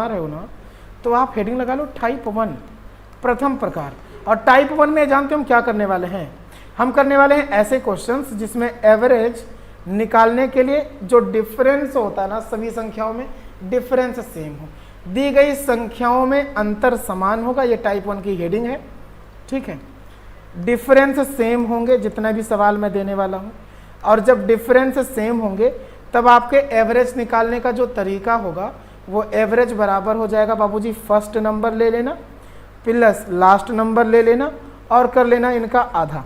रहे हो ना तो आप हेडिंग लगा लो टाइप 1, प्रथम प्रकार। और टाइप 1 में जानते हो हम क्या करने वाले हैं? हम करने वाले हैं ऐसे क्वेश्चंस जिसमें एवरेज निकालने के लिए जो डिफरेंस होता है ना, सभी संख्याओं में डिफरेंस सेम हो, दी गई संख्याओं में अंतर समान होगा, ये टाइप 1 की हेडिंग है, ठीक है। डिफरेंस सेम होंगे जितना भी सवाल मैं देने वाला हूं, और जब डिफरेंस सेम होंगे तब आपके एवरेज निकालने का जो तरीका होगा वो एवरेज बराबर हो जाएगा बाबूजी, फर्स्ट नंबर ले लेना प्लस लास्ट नंबर ले लेना और कर लेना इनका आधा,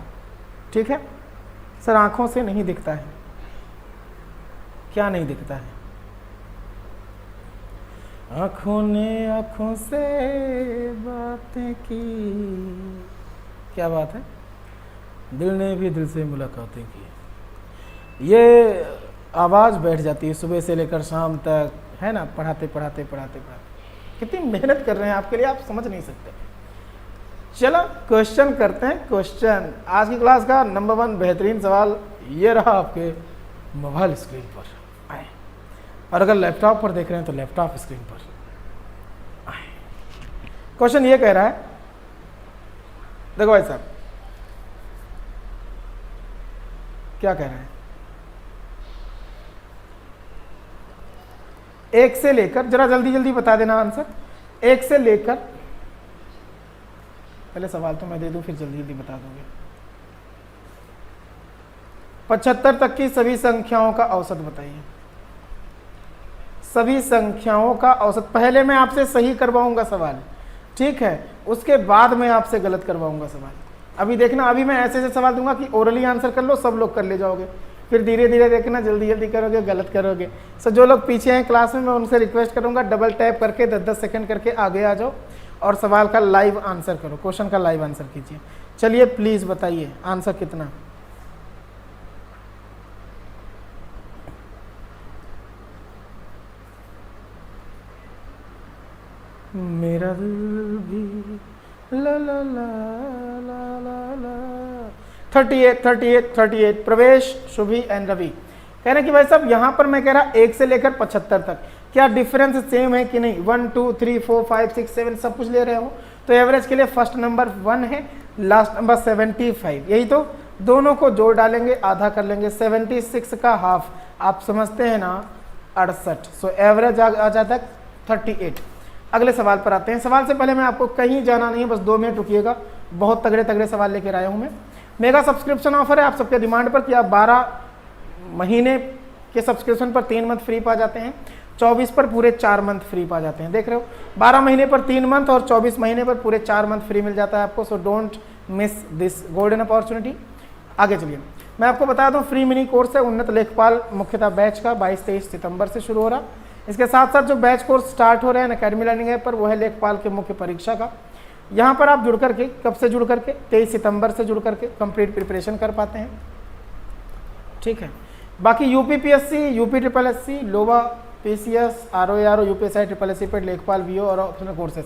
ठीक है। सर आंखों से नहीं दिखता है, क्या नहीं दिखता है? आंखों ने आंखों से बातें की, क्या बात है, दिल ने भी दिल से मुलाकातें की। ये आवाज़ बैठ जाती है सुबह से लेकर शाम तक, है ना, पढ़ाते पढ़ाते पढ़ाते पढ़ाते। कितनी मेहनत कर रहे हैं आपके लिए, आप समझ नहीं सकते। चलो क्वेश्चन करते हैं। क्वेश्चन आज की क्लास का नंबर 1 बेहतरीन सवाल ये रहा आपके मोबाइल स्क्रीन पर आए, और अगर लैपटॉप पर देख रहे हैं तो लैपटॉप स्क्रीन पर आए। क्वेश्चन ये कह रहा है, देखो भाई साहब क्या कह रहे हैं, 1 से लेकर, जरा जल्दी जल्दी बता देना आंसर, 1 से लेकर, पहले सवाल तो मैं दे दूं फिर जल्दी जल्दी बता दोगे। 75 तक की सभी संख्याओं का औसत बताइए। सभी संख्याओं का औसत, पहले मैं आपसे सही करवाऊंगा सवाल, ठीक है, उसके बाद मैं आपसे गलत करवाऊंगा सवाल। अभी देखना, अभी मैं ऐसे ऐसे सवाल दूंगा कि ओरली आंसर कर लो, सब लोग कर ले जाओगे, फिर धीरे धीरे देखना जल्दी जल्दी करोगे, गलत करोगे। सो जो लोग पीछे हैं क्लास में, मैं उनसे रिक्वेस्ट करूंगा डबल टैप करके 10-10 सेकंड करके आगे आ जाओ और सवाल का लाइव आंसर करो, क्वेश्चन का लाइव आंसर कीजिए। चलिए प्लीज बताइए आंसर कितना? मेरा दिल भी ला ला ला ला ला ला। 38 प्रवेश, शुभी एंड रवि कह रहे हैं कि भाई साहब यहाँ पर मैं कह रहा 1 से लेकर 75 तक क्या डिफरेंस सेम है कि नहीं? 1 2 3 4 5 6 7 सब कुछ ले रहे हो, तो एवरेज के लिए फर्स्ट नंबर 1 है, लास्ट नंबर 75, यही तो दोनों को जोड़ डालेंगे, आधा कर लेंगे, 76 का हाफ आप समझते हैं ना 68। सो एवरेज आ जाता है 38। अगले सवाल पर आते हैं। सवाल से पहले मैं आपको कहीं जाना नहीं है, बस 2 मिनट रुकिएगा, बहुत तगड़े तगड़े सवाल लेकर आया हूं मैं। मेगा सब्सक्रिप्शन ऑफर है आप सबके डिमांड पर कि आप 12 महीने के सब्सक्रिप्शन पर 3 मंथ फ्री पा जाते हैं, 24 पर पूरे 4 मंथ फ्री पा जाते हैं। देख रहे हो, 12 महीने पर 3 मंथ और 24 महीने पर पूरे 4 मंथ फ्री मिल जाता है आपको। So don't miss this golden opportunity. आगे चलिए, मैं आपको बता दूं फ्री मिनी कोर्स है उन्नत लेखपाल मुख्यतः बैच का, 22-23 सितंबर से शुरू हो रहा। इसके साथ साथ जो बैच कोर्स स्टार्ट हो रहे हैं अकेडमी लर्निंग ऐप पर, वो है लेखपाल के मुख्य परीक्षा का। यहाँ पर आप जुड़ करके, कब से जुड़ करके? 23 सितंबर से जुड़ करके कंप्लीट प्रिपरेशन कर पाते हैं, ठीक है। बाकी UPPSC, UP triple SC, lower PCS, RO UPSI triple SC पर लेखपाल वीओ और ऑप्शनल कोर्सेज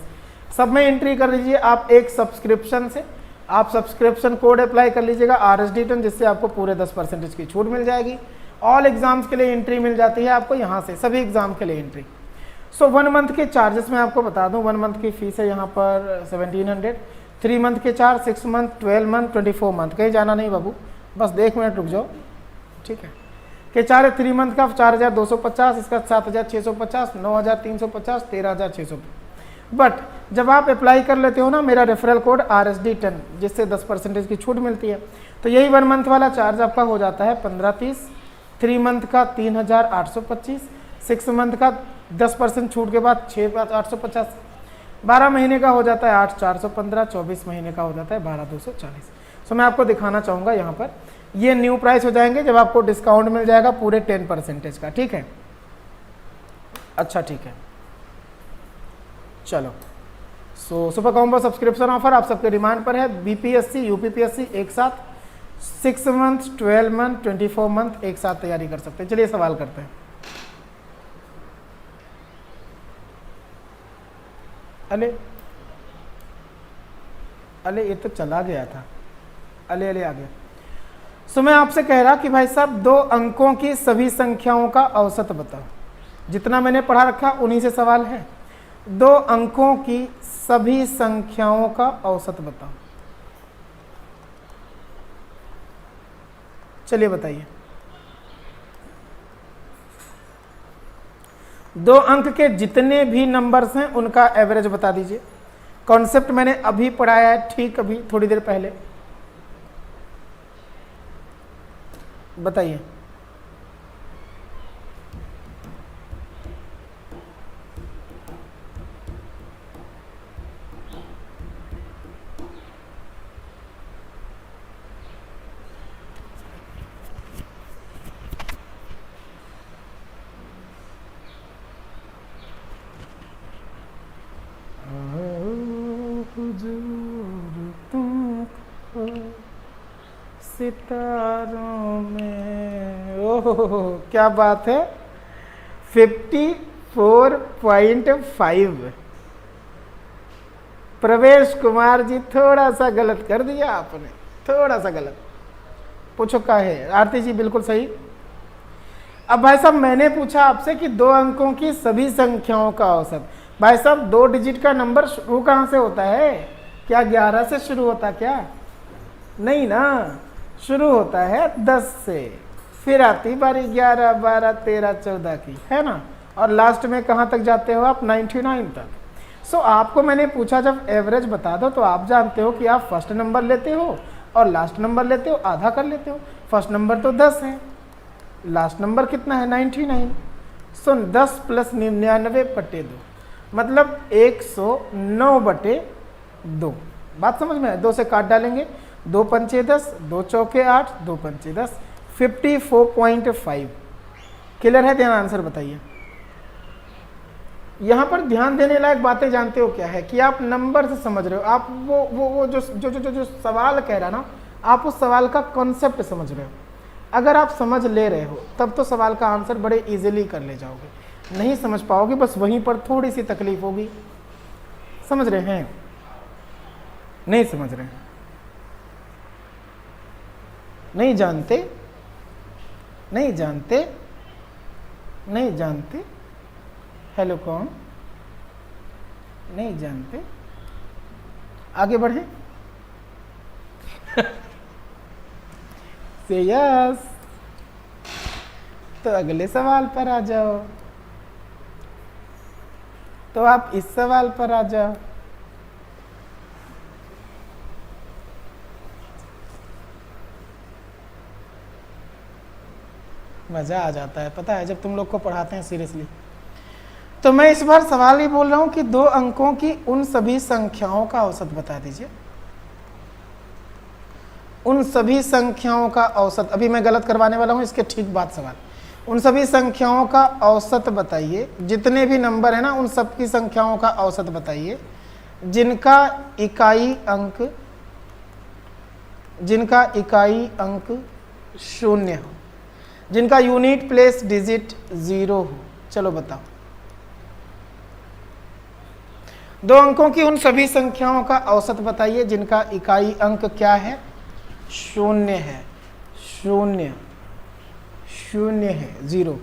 सब में एंट्री कर लीजिए आप एक सब्सक्रिप्शन से। आप सब्सक्रिप्शन कोड अप्लाई कर लीजिएगा RSD10, जिससे आपको पूरे 10% की छूट मिल जाएगी। ऑल एग्जाम्स के लिए एंट्री मिल जाती है आपको यहाँ से, सभी एग्जाम के लिए एंट्री। सो 1 मंथ के चार्जेस मैं आपको बता दूं। 1 मंथ की फीस है यहाँ पर 1700, 3 मंथ के चार्ज 6 मंथ, 12 मंथ, 24 मंथ। कहीं जाना नहीं बाबू, बस 1 मिनट रुक जाओ, ठीक है। के चार्ज 3 मंथ का 4250, इसका 7650, 9350, 13600। बट जब आप अप्लाई कर लेते हो ना मेरा रेफरल कोड RSD10, जिससे 10% की छूट मिलती है, तो यही 1 मंथ वाला चार्ज आपका हो जाता है 1530, 3 मंथ का 3825, 6 मंथ का 10% छूट के बाद 6850, 12 महीने का हो जाता है 8415, 24 महीने का हो जाता है 12240। सो मैं आपको दिखाना चाहूँगा यहाँ पर ये न्यू प्राइस हो जाएंगे जब आपको डिस्काउंट मिल जाएगा पूरे 10% का, ठीक है। अच्छा ठीक है, चलो। So super combo subscription offer आप सबके डिमांड पर है। BPSC UPPSC एक साथ 6 मंथ, 12 मंथ, 24 मंथ एक साथ तैयारी कर सकते हैं। चलिए सवाल करते हैं। अले ये तो चला गया था, अले आ गया। सो मैं आपसे कह रहा कि भाई साहब 2 अंकों की सभी संख्याओं का औसत बताओ। जितना मैंने पढ़ा रखा उन्हीं से सवाल है। 2 अंकों की सभी संख्याओं का औसत बताओ। चलिए बताइए। 2 अंक के जितने भी नंबर्स हैं उनका एवरेज बता दीजिए। कॉन्सेप्ट मैंने अभी पढ़ाया है, ठीक अभी थोड़ी देर पहले। बताइए। सितारों में, ओह क्या बात है, 54.5। प्रवेश कुमार जी थोड़ा सा गलत कर दिया आपने, थोड़ा सा गलत। पूछो क्या है? आरती जी बिल्कुल सही। अब भाई साहब मैंने पूछा आपसे कि 2 अंकों की सभी संख्याओं का औसत। भाई साहब 2 डिजिट का नंबर शुरू कहाँ से होता है? क्या 11 से शुरू होता क्या? नहीं ना, शुरू होता है 10 से, फिर आती बारी 11, 12, 13, 14 की, है ना। और लास्ट में कहाँ तक जाते हो आप? 99 तक। सो आपको मैंने पूछा जब एवरेज बता दो, तो आप जानते हो कि आप फर्स्ट नंबर लेते हो और लास्ट नंबर लेते हो, आधा कर लेते हो। फर्स्ट नंबर तो 10 है, लास्ट नंबर कितना है? 99। सो 10 + 99/2 मतलब 109/2। बात समझ में है? 2 से काट डालेंगे, 2 पंचे 10, 2 चौके 8, 2 पंचे 10, 54.5। क्लियर है? ध्यान आंसर बताइए। यहाँ पर ध्यान देने लायक बातें जानते हो क्या है कि आप नंबर से समझ रहे हो। आप वो जो सवाल कह रहा ना, आप उस सवाल का कॉन्सेप्ट समझ रहे हो। अगर आप समझ ले रहे हो तब तो सवाल का आंसर बड़े इजीली कर ले जाओगे। नहीं समझ पाओगे, बस वहीं पर थोड़ी सी तकलीफ होगी। समझ रहे हैं? नहीं समझ रहे हैं? नहीं जानते? नहीं जानते? नहीं जानते? हेलो कौन? नहीं जानते? आगे बढ़े। से यस। तो अगले सवाल पर आ जाओ। तो आप इस सवाल पर आ जाओ। मजा आ जाता है, पता है, जब तुम लोग को पढ़ाते हैं सीरियसली। तो मैं इस बार सवाल ही बोल रहा हूं कि 2 अंकों की उन सभी संख्याओं का औसत बता दीजिए। उन सभी संख्याओं का औसत, अभी मैं गलत करवाने वाला हूं, इसके ठीक बाद सवाल। उन सभी संख्याओं का औसत बताइए। जितने भी नंबर है ना, उन सब की संख्याओं का औसत बताइए जिनका इकाई अंक 0 हो, जिनका यूनिट प्लेस डिजिट 0 हो। चलो बताओ। 2 अंकों की उन सभी संख्याओं का औसत बताइए जिनका इकाई अंक क्या है, 0 है, 0 0 है, 0।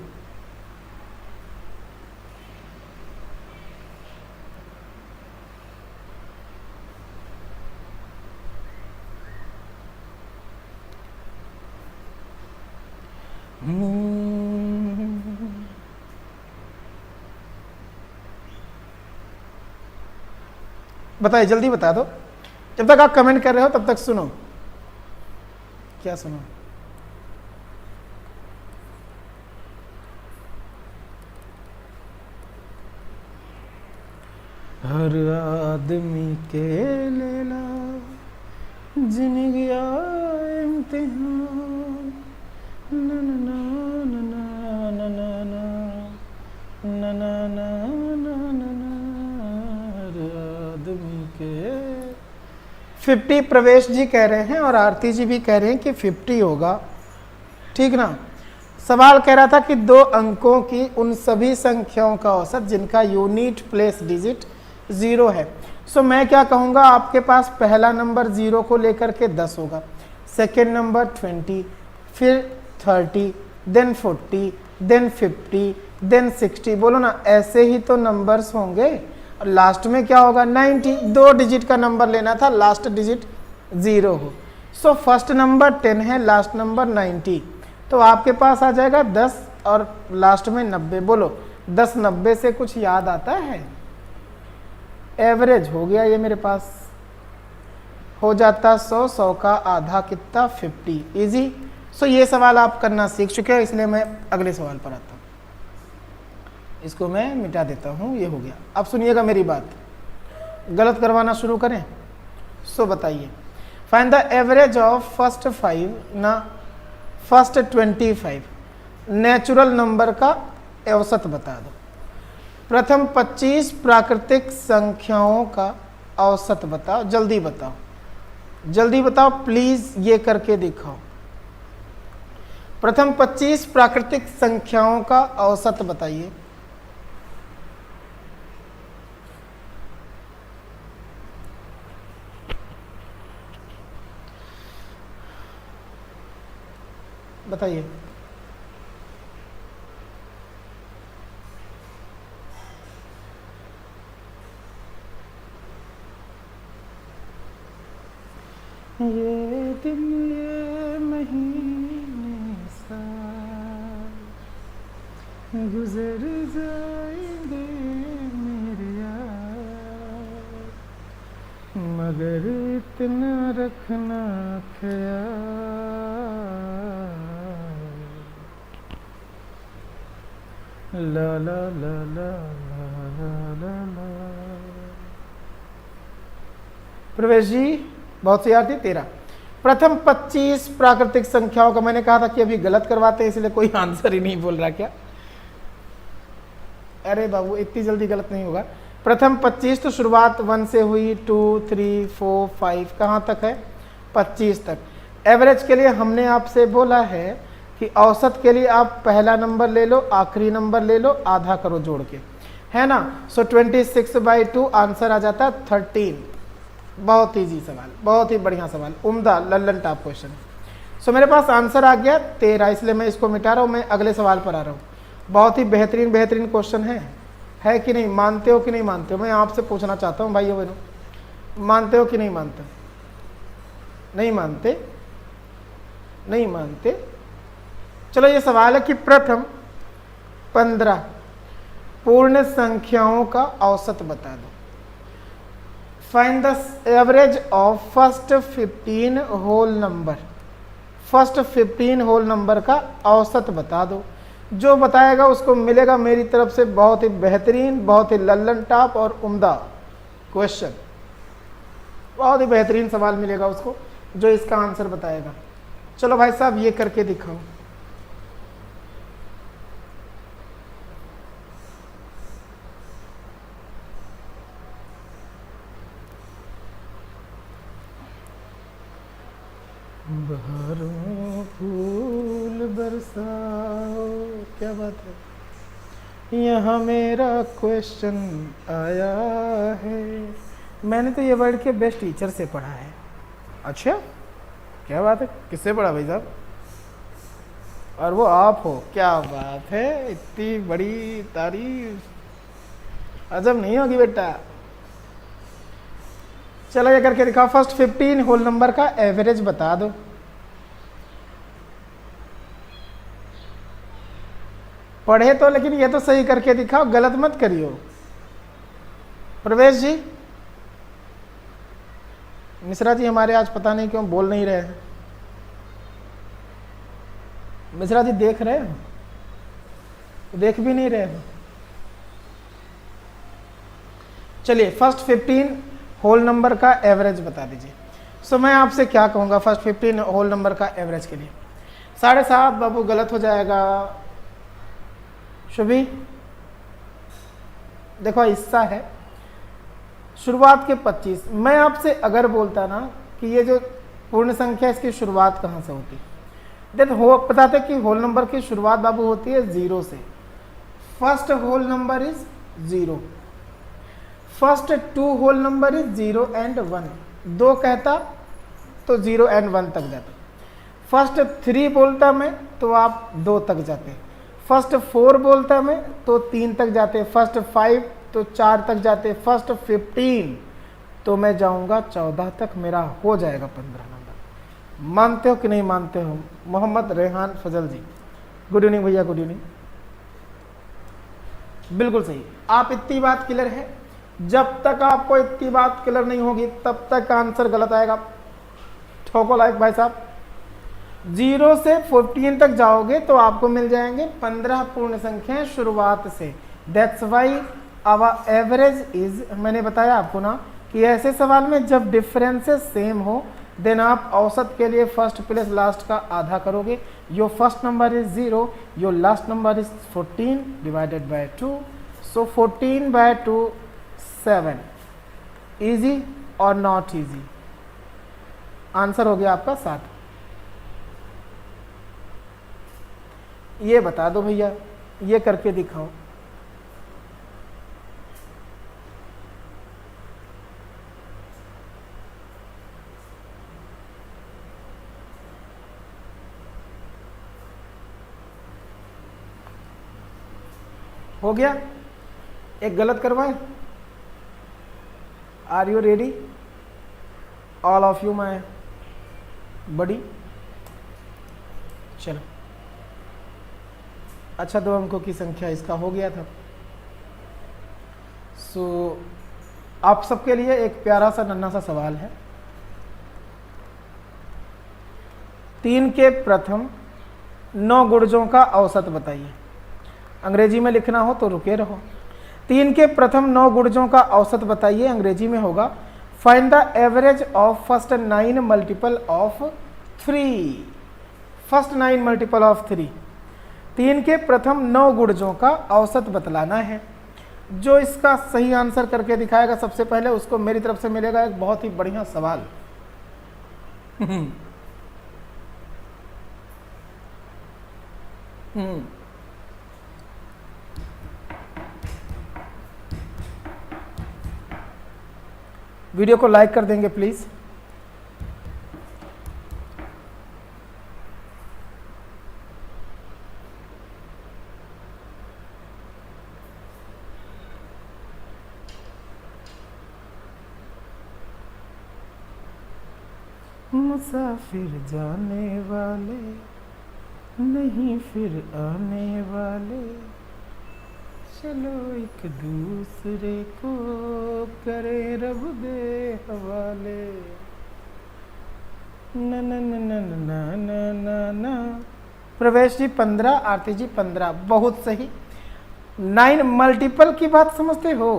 बताइए, जल्दी बता दो। जब तक आप कमेंट कर रहे हो तब तक सुनो। क्या सुनो? हर आदमी के लेला जिंदगी इम्तिहान, ना ना ना ना ना ना ना ना ना ना ना ना ना, हर आदमी के 50 प्रवेश जी कह रहे हैं और आरती जी भी कह रहे हैं कि 50 होगा, ठीक ना। सवाल कह रहा था कि 2 अंकों की उन सभी संख्याओं का औसत जिनका यूनिट प्लेस डिजिट 0 है। सो मैं क्या कहूँगा, आपके पास पहला नंबर 0 को लेकर के 10 होगा, सेकेंड नंबर 20, फिर 30, देन 40, देन 50, देन 60। बोलो ना, ऐसे ही तो नंबर्स होंगे। और लास्ट में क्या होगा, 90। 2 डिजिट का नंबर लेना था, लास्ट डिजिट 0 हो। सो फर्स्ट नंबर 10 है, लास्ट नंबर 90, तो आपके पास आ जाएगा 10 और लास्ट में 90। बोलो 10 90 से कुछ याद आता है? एवरेज हो गया ये मेरे पास, हो जाता 100, 100 का आधा कितना, 50। इजी। सो ये सवाल आप करना सीख चुके हो, इसलिए मैं अगले सवाल पर आता हूँ। इसको मैं मिटा देता हूँ, ये हो गया। अब सुनिएगा मेरी बात, गलत करवाना शुरू करें। सो बताइए, find the average of first 5 ना फर्स्ट 25 नेचुरल नंबर का औसत बता दो। प्रथम 25 प्राकृतिक संख्याओं का औसत बताओ, जल्दी बताओ, जल्दी बताओ प्लीज, ये करके दिखाओ। प्रथम 25 प्राकृतिक संख्याओं का औसत बताइए। बताइए। ये दिन ये महीने साल गुजर जाएंगे मेरे यार, मगर इतना रखना ख्याल, ला ला ला ला ला ला ला। प्रवेश जी बहुत सी याद थी। 13 प्रथम 25 प्राकृतिक संख्याओं का मैंने कहा था कि अभी गलत करवाते हैं, इसलिए कोई आंसर ही नहीं बोल रहा। क्या? अरे बाबू इतनी जल्दी गलत नहीं होगा। प्रथम 25 तो शुरुआत 1 से हुई, 2 3 4 5 कहाँ तक है, 25 तक। एवरेज के लिए हमने आपसे बोला है कि औसत के लिए आप पहला नंबर ले लो, आखिरी नंबर ले लो, आधा करो जोड़ के, है ना। सो 26/2 आंसर आ जाता है 13। बहुत ईजी सवाल, बहुत ही बढ़िया सवाल, उम्दा लल्लन टॉप क्वेश्चन। सो मेरे पास आंसर आ गया 13, इसलिए मैं इसको मिटा रहा हूँ, मैं अगले सवाल पर आ रहा हूँ। बहुत ही बेहतरीन बेहतरीन क्वेश्चन है कि नहीं? मानते हो कि नहीं मानते हो? मैं आपसे पूछना चाहता हूँ भाइयों बहनों, मानते हो कि नहीं मानते? नहीं मानते, नहीं मानते। चलो ये सवाल है कि प्रथम 15 पूर्ण संख्याओं का औसत बता दो। Find the average of first 15 whole number. First 15 whole number का औसत बता दो। जो बताएगा उसको मिलेगा मेरी तरफ से बहुत ही बेहतरीन, बहुत ही लल्लन टॉप और उम्दा क्वेश्चन। बहुत ही बेहतरीन सवाल मिलेगा उसको जो इसका आंसर बताएगा। चलो भाई साहब ये करके दिखाओ। बहारों फूल बरसाओ, क्या बात है। यहाँ मेरा क्वेश्चन आया है। मैंने तो ये वर्ड के बेस्ट टीचर से पढ़ा है। अच्छा, क्या बात है, किससे पढ़ा भाई साहब? और वो आप हो, क्या बात है, इतनी बड़ी तारीफ अजब नहीं होगी बेटा। चलो ये करके दिखाओ। फर्स्ट 15 होल नंबर का एवरेज बता दो। पढ़े तो, लेकिन ये तो सही करके दिखाओ, गलत मत करियो। प्रवेश जी, मिश्रा जी हमारे आज पता नहीं क्यों बोल नहीं रहे हैं। मिश्रा जी देख रहे हो? देख भी नहीं रहे हो। चलिए फर्स्ट 15 होल नंबर का एवरेज बता दीजिए। सो मैं आपसे क्या कहूँगा फर्स्ट 15 होल नंबर का एवरेज के लिए? 7.5 बाबू गलत हो जाएगा। शुभी देखो हिस्सा है शुरुआत के 25। मैं आपसे अगर बोलता ना कि ये जो पूर्ण संख्या इसकी शुरुआत कहाँ से होती, देन हो बताते कि होल नंबर की शुरुआत बाबू होती है 0 से। First whole number is 0, first 2 whole number is 0 and 1। 2 कहता तो 0 and 1 तक जाते। फर्स्ट 3 बोलता मैं तो आप 2 तक जाते। फर्स्ट 4 बोलता मैं तो 3 तक जाते। फर्स्ट 5 तो 4 तक जाते। फर्स्ट 15 तो मैं जाऊंगा 14 तक, मेरा हो जाएगा 15 नंबर। मानते हो कि नहीं मानते हो? मोहम्मद रेहान फजल जी, गुड इवनिंग भैया, गुड इवनिंग। बिल्कुल सही। आप इतनी बात क्लियर है, जब तक आपको इतनी बात क्लियर नहीं होगी तब तक आंसर गलत आएगा। ठोको लाइक भाई साहब। 0 से 15 तक जाओगे तो आपको मिल जाएंगे 15 पूर्ण संख्याएं शुरुआत से। That's why our average is, मैंने बताया आपको ना कि ऐसे सवाल में जब डिफरेंसेस सेम हो देन आप औसत के लिए फर्स्ट प्लस लास्ट का आधा करोगे। Your first number is 0, your last number is 14 divided by 2। So 14/2 7। Easy और नॉट इजी? आंसर हो गया आपका 7। ये बता दो भैया, ये करके दिखाओ। हो गया? एक गलत करवाएं? Are you ready all of you my buddy? चलो, अच्छा 2 अंकों की संख्या इसका हो गया था। सो आप सबके लिए एक प्यारा सा नन्हा सा सवाल है। 3 के प्रथम 9 गुणजों का औसत बताइए। अंग्रेजी में लिखना हो तो रुके रहो। 3 के प्रथम 9 गुणजों का औसत बताइए। अंग्रेजी में होगा find the average of first 9 multiple of 3। First 9 multiple of 3। 3 के प्रथम 9 गुणजों का औसत बतलाना है। जो इसका सही आंसर करके दिखाएगा सबसे पहले उसको मेरी तरफ से मिलेगा एक बहुत ही बढ़िया सवाल। वीडियो को लाइक कर देंगे प्लीज। मुसाफिर जाने वाले नहीं फिर आने वाले, चलो एक दूसरे को करे रब दे हवाले। न न न न न न न न। प्रवेश जी 15, आरती जी 15, बहुत सही। 9 मल्टीपल की बात समझते हो?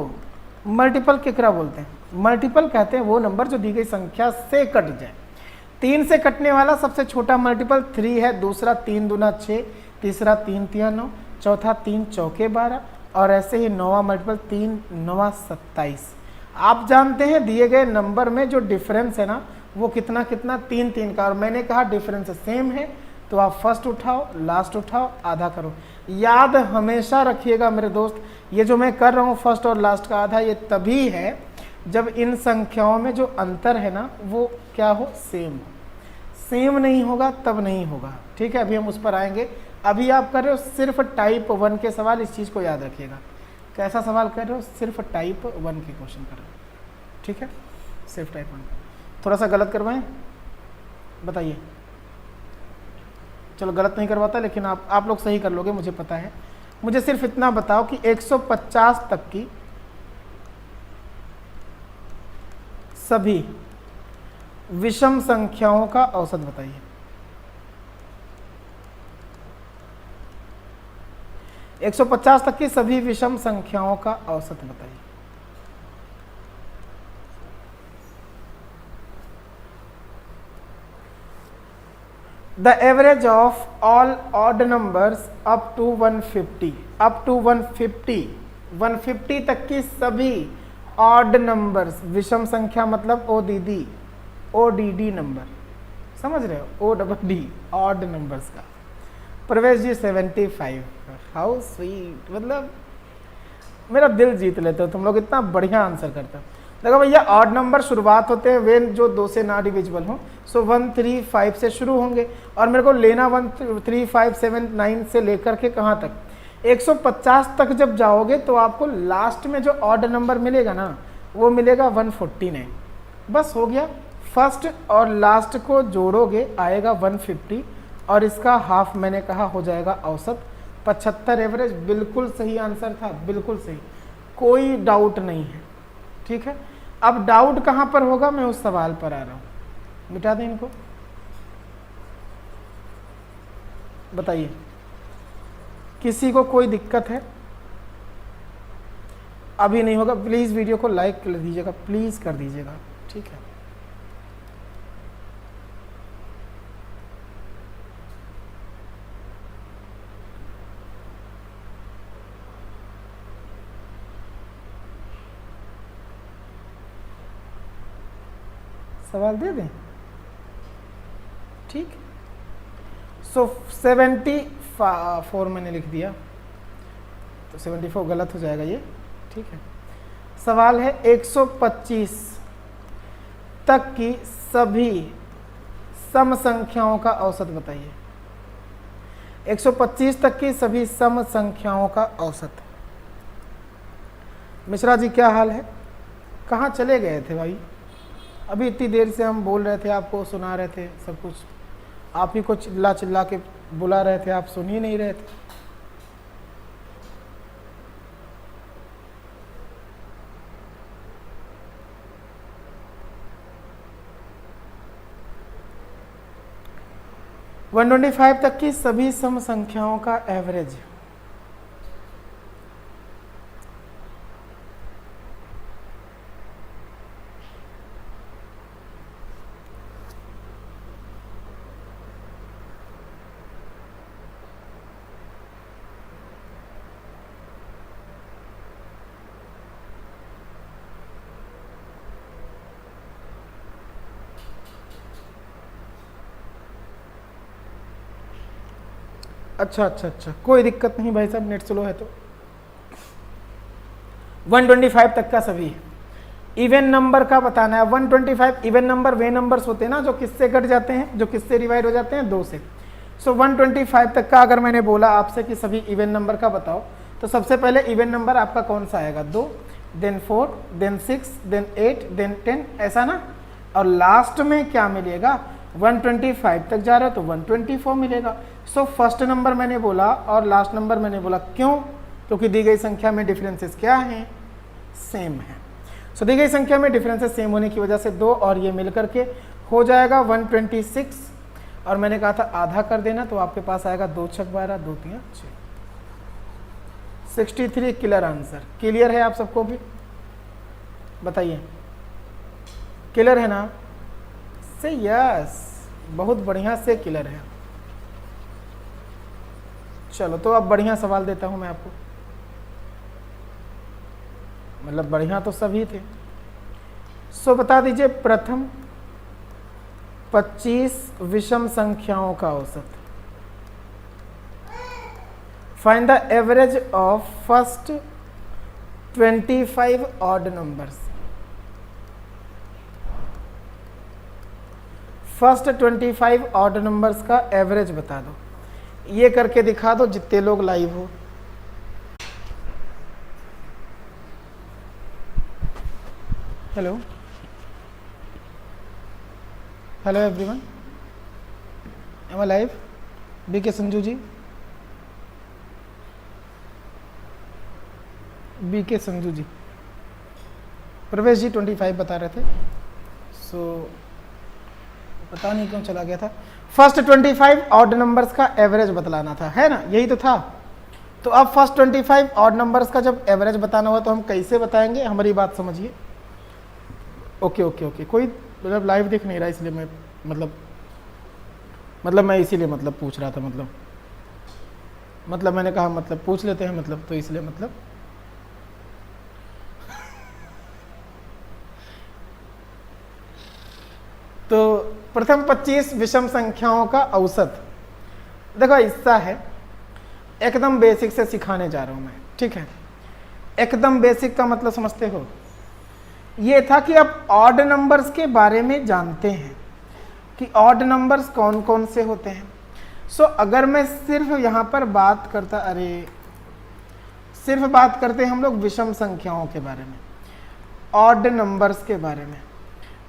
मल्टीपल केकरा बोलते हैं? मल्टीपल कहते हैं वो नंबर जो दी गई संख्या से कट जाए। 3 से कटने वाला सबसे छोटा मल्टीपल 3 है, दूसरा 3 दूना 6, तीसरा 3 तिया 9, चौथा 3 चौके 12 और ऐसे ही 9वां मल्टीपल 3 9 27। आप जानते हैं दिए गए नंबर में जो डिफरेंस है ना वो कितना कितना 3 3 का, और मैंने कहा डिफरेंस सेम है तो आप फर्स्ट उठाओ, लास्ट उठाओ, आधा करो। याद हमेशा रखिएगा मेरे दोस्त, ये जो मैं कर रहा हूँ फर्स्ट और लास्ट का आधा, ये तभी है जब इन संख्याओं में जो अंतर है ना वो क्या हो, सेम हो। सेम नहीं होगा तब नहीं होगा, ठीक है। अभी हम उस पर आएंगे। अभी आप कर रहे हो सिर्फ टाइप 1 के सवाल, इस चीज़ को याद रखिएगा। कैसा सवाल कर रहे हो, सिर्फ टाइप 1 के क्वेश्चन कर रहे हो, ठीक है, सिर्फ टाइप 1। थोड़ा सा गलत करवाएं, बताइए। चलो गलत नहीं करवाता, लेकिन आप लोग सही कर लोगे, मुझे पता है। मुझे सिर्फ इतना बताओ कि 150 तक की सभी विषम संख्याओं का औसत बताइए। एक 150 तक की सभी विषम संख्याओं का औसत बताइए। The average of all odd numbers up to 150, up to 150 तक की सभी ऑड नंबर्स, विषम संख्या मतलब ODD नंबर, समझ रहे हो, ODD, ऑड नंबर्स का। प्रवेश जी 75, हाउ स्वीट, मतलब मेरा दिल जीत लेते हो तुम लोग, इतना बढ़िया आंसर करते हो। देखो भैया, ऑड नंबर शुरुआत होते हैं वेन जो 2 से ना डिविजिबल हो, सो 1 3 5 से शुरू होंगे, और मेरे को लेना 1 3 5 7 9 से लेकर के कहाँ तक, 150 तक जब जाओगे तो आपको लास्ट में जो ऑड नंबर मिलेगा ना वो मिलेगा 149। बस हो गया, फर्स्ट और लास्ट को जोड़ोगे आएगा 150, और इसका हाफ मैंने कहा हो जाएगा औसत 75 एवरेज। बिल्कुल सही आंसर था, बिल्कुल सही, कोई डाउट नहीं है, ठीक है। अब डाउट कहाँ पर होगा, मैं उस सवाल पर आ रहा हूँ। मिटा दें इनको, बताइए किसी को कोई दिक्कत है? अभी नहीं होगा, प्लीज़ वीडियो को लाइक कर दीजिएगा, प्लीज़ कर दीजिएगा, ठीक है। सवाल दे दें, ठीक। सो 74 मैंने लिख दिया, तो 74 गलत हो जाएगा ये, ठीक है। सवाल है 125 तक की सभी सम संख्याओं का औसत बताइए। 125 तक की सभी सम संख्याओं का औसत। मिश्रा जी क्या हाल है, कहाँ चले गए थे भाई? अभी इतनी देर से हम बोल रहे थे, आपको सुना रहे थे सब कुछ, आप ही को चिल्ला चिल्ला के बुला रहे थे, आप सुन ही नहीं रहे थे। वन 125 तक की सभी सम संख्याओं का एवरेज। अच्छा, कोई दिक्कत नहीं भाई साहब, नेट स्लो है तो। 125 तक का सभी इवन नंबर का बताना है। 125 इवन नंबर वे नंबर्स होते हैं ना जो किससे कट जाते हैं, जो किससे डिवाइड हो जाते हैं, 2 से। सो 125 तक का अगर मैंने बोला आपसे कि सभी इवन नंबर का बताओ, तो सबसे पहले इवन नंबर आपका कौन सा आएगा, 2, देन 4, देन 6, देन 8, देन 10, ऐसा ना। और लास्ट में क्या मिलेगा, 125 तक जा रहा है तो 124 मिलेगा। सो फर्स्ट नंबर मैंने बोला और लास्ट नंबर मैंने बोला, क्यों? क्योंकि दी गई संख्या में डिफरेंसेस क्या हैं, सेम है। सो दी गई संख्या में डिफरेंसेस सेम होने की वजह से 2 और ये मिलकर के हो जाएगा 126, और मैंने कहा था आधा कर देना, तो आपके पास आएगा 2 छक 12, 2 3 6, 63 क्लियर आंसर। क्लियर है आप सबको भी, बताइए क्लियर है ना? से यस, बहुत बढ़िया से क्लियर है। चलो तो अब बढ़िया सवाल देता हूं मैं आपको, मतलब बढ़िया तो सभी थे। सो बता दीजिए प्रथम 25 विषम संख्याओं का औसत। Find the average of first 25 odd numbers. First 25 odd numbers का एवरेज बता दो। ये करके दिखा दो जितने लोग लाइव हो। हेलो हेलो एवरीवन, एम आई लाइव? बीके संजू जी, बीके संजू जी, प्रवेश जी 25 बता रहे थे। सो पता नहीं क्यों चला गया था। फर्स्ट 25 ऑड नंबर्स का एवरेज बतलाना था, है ना, यही तो था। तो अब फर्स्ट 25 ऑड नंबर्स का जब एवरेज बताना हुआ तो हम कैसे बताएंगे, हमारी बात समझिए। ओके ओके ओके, कोई मतलब लाइव देख नहीं रहा, इसलिए मैं मतलब मैं इसीलिए पूछ रहा था, मतलब मैंने कहा पूछ लेते हैं, तो इसलिए तो प्रथम 25 विषम संख्याओं का औसत देखो हिस्सा है, एकदम बेसिक से सिखाने जा रहा हूं मैं, ठीक है। एकदम बेसिक का मतलब समझते हो, ये था कि अब ऑड नंबर्स के बारे में जानते हैं कि ऑड नंबर्स कौन कौन से होते हैं। सो अगर मैं सिर्फ यहाँ पर बात करते हैं हम लोग विषम संख्याओं के बारे में, ऑड नंबर्स के बारे में,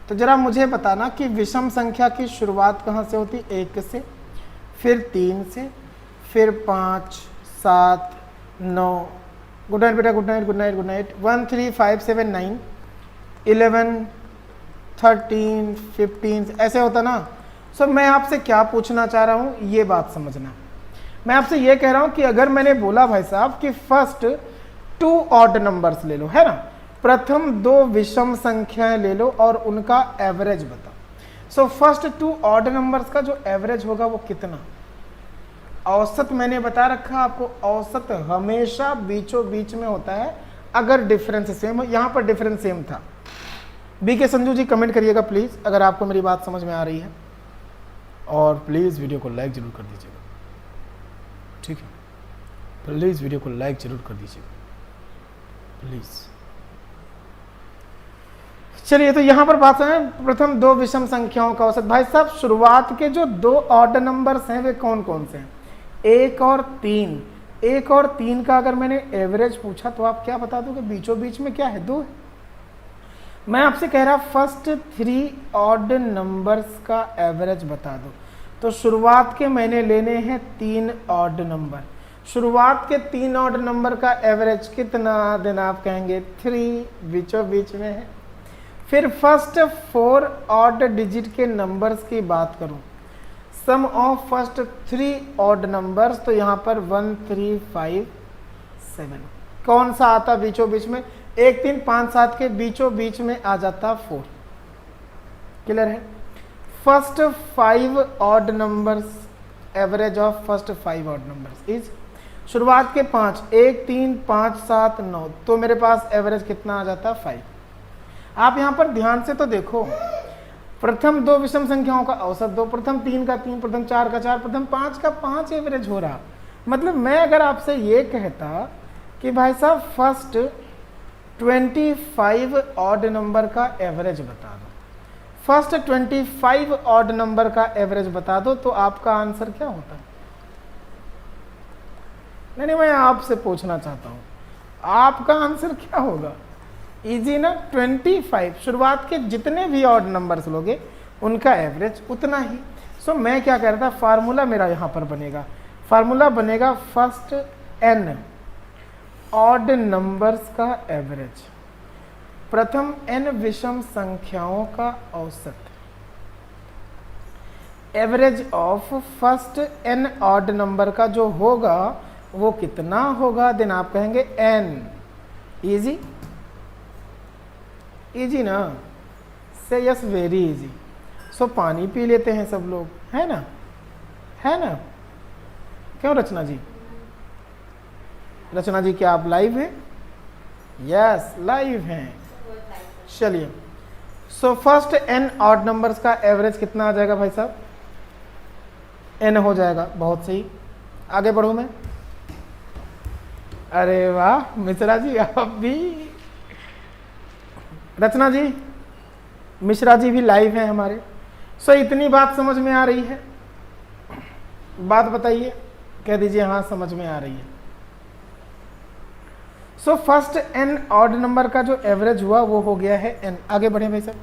तो जरा मुझे बताना कि विषम संख्या की शुरुआत कहाँ से होती? 1 से, फिर 3 से, फिर 5, 7, 9, गुड नाइट बेटा, good night good night good night, 1 3 5 7 9 11 13 15 ऐसे होता ना। सो मैं आपसे क्या पूछना चाह रहा हूँ, ये बात समझना। मैं आपसे ये कह रहा हूँ कि अगर मैंने बोला भाई साहब कि फर्स्ट 2 ऑड नंबर्स ले लो, है ना, प्रथम 2 विषम संख्याएं ले लो और उनका एवरेज बताओ। सो फर्स्ट 2 ऑड नंबर्स का जो एवरेज होगा वो कितना? औसत मैंने बता रखा आपको, औसत हमेशा बीचों बीच में होता है अगर डिफरेंस सेम हो। यहाँ पर डिफरेंस सेम था। बीके संजू जी कमेंट करिएगा प्लीज़ अगर आपको मेरी बात समझ में आ रही है, और प्लीज़ वीडियो को लाइक जरूर कर दीजिएगा, ठीक है। प्लीज़ वीडियो को लाइक जरूर कर दीजिएगा प्लीज़। चलिए, तो यहाँ पर बात है प्रथम 2 विषम संख्याओं का औसत। भाई साहब शुरुआत के जो 2 ऑड नंबर्स हैं वे कौन कौन से हैं? 1 और 3। 1 और 3 का अगर मैंने एवरेज पूछा तो आप क्या बता दोगे? बीचों बीच में क्या है? 2 है। मैं आपसे कह रहा फर्स्ट 3 ऑड नंबर्स का एवरेज बता दो। तो शुरुआत के मैंने लेने हैं 3 ऑड नंबर। शुरुआत के 3 ऑड नंबर का एवरेज कितना देना आप कहेंगे? 3 बीचों बीच में है। फिर फर्स्ट 4 ऑड डिजिट के नंबर्स की बात करूं, सम ऑफ फर्स्ट 3 ऑड नंबर्स, तो यहाँ पर 1 3 5 7 कौन सा आता बीचों बीच में? 1 3 5 7 के बीचों बीच में आ जाता 4। क्लियर है? First 5 odd numbers, average of first 5 odd numbers is, शुरुआत के 5 1 3 5 7 9, तो मेरे पास एवरेज कितना आ जाता? 5। आप यहाँ पर ध्यान से तो देखो, प्रथम 2 विषम संख्याओं का औसत 2, प्रथम 3 का 3, प्रथम 4 का 4, प्रथम 5 का 5 एवरेज हो रहा। मतलब मैं अगर आपसे ये कहता कि भाई साहब फर्स्ट 25 ऑड नंबर का एवरेज बता दो, फर्स्ट 25 ऑड नंबर का एवरेज बता दो, तो आपका आंसर क्या होता? नहीं, मैं आपसे पूछना चाहता हूं आपका आंसर क्या होगा? इजी ना? 25 शुरुआत के जितने भी ऑड नंबर्स लोगे उनका एवरेज उतना ही। सो मैं क्या कह रहा था, फार्मूला मेरा यहाँ पर बनेगा, फार्मूला बनेगा फर्स्ट n ऑड नंबर्स का एवरेज, प्रथम n विषम संख्याओं का औसत, average of first n odd number का जो होगा वो कितना होगा? देन आप कहेंगे n। इजी इजी ना? से यस, वेरी इजी। सो पानी पी लेते हैं सब लोग, है ना, है ना? क्यों रचना जी? रचना जी क्या आप लाइव हैं? यस लाइव हैं। चलिए, so first n odd numbers का एवरेज कितना आ जाएगा भाई साहब? n हो जाएगा। बहुत सही, आगे बढ़ूं मैं। अरे वाह मिश्रा जी, आप भी। रचना जी, मिश्रा जी भी लाइव हैं हमारे। सो इतनी बात समझ में आ रही है? बात बताइए, कह दीजिए हाँ समझ में आ रही है। So first n odd number का जो एवरेज हुआ वो हो गया है एन। आगे बढ़े भाई साहब।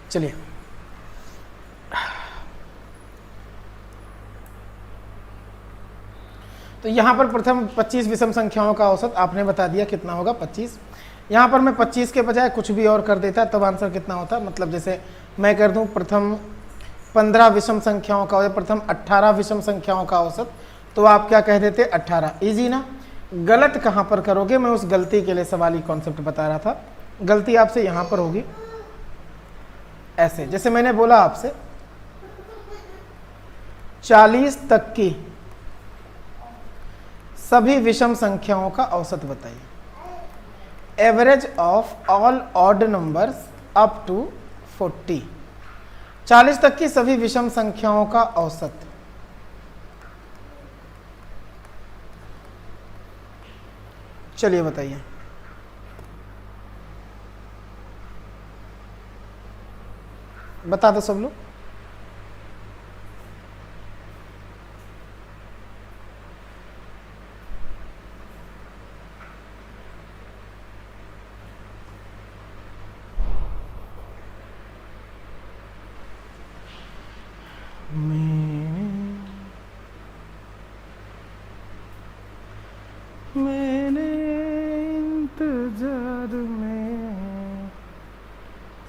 चलिए, तो यहां पर प्रथम 25 विषम संख्याओं का औसत आपने बता दिया कितना होगा 25। यहां पर मैं 25 के बजाय कुछ भी और कर देता तब आंसर कितना होता, मतलब जैसे मैं कर दूं प्रथम 15 विषम संख्याओं का या प्रथम 18 विषम संख्याओं का औसत, तो आप क्या कह देते 18। इजी ना। गलत कहां पर करोगे, मैं उस गलती के लिए सवाली कॉन्सेप्ट बता रहा था। गलती आपसे यहां पर होगी ऐसे, जैसे मैंने बोला आपसे 40 तक की सभी विषम संख्याओं का औसत बताइए। Average of all odd numbers up to 40। 40 तक की सभी विषम संख्याओं का औसत। चलिए बताइए। बता दो सब लोग। मैंने इंतजार में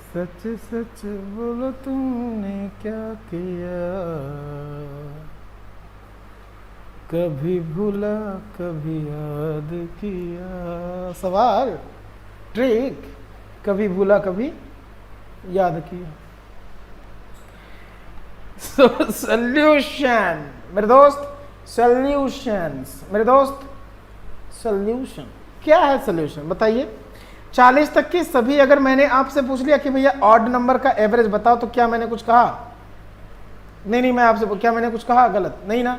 सच सच बोलो तुमने क्या किया, कभी भूला कभी याद किया। सवाल ट्रिक, कभी भूला कभी याद किया। सोल्यूशन मेरे दोस्त, सोल्यूशंस मेरे दोस्त, सोल्यूशन क्या है? सोल्यूशन बताइए। 40 तक की सभी, अगर मैंने आपसे पूछ लिया कि भैया ऑड नंबर का एवरेज बताओ, तो क्या मैंने कुछ कहा? नहीं, मैं आपसे क्या मैंने कुछ कहा? गलत नहीं ना।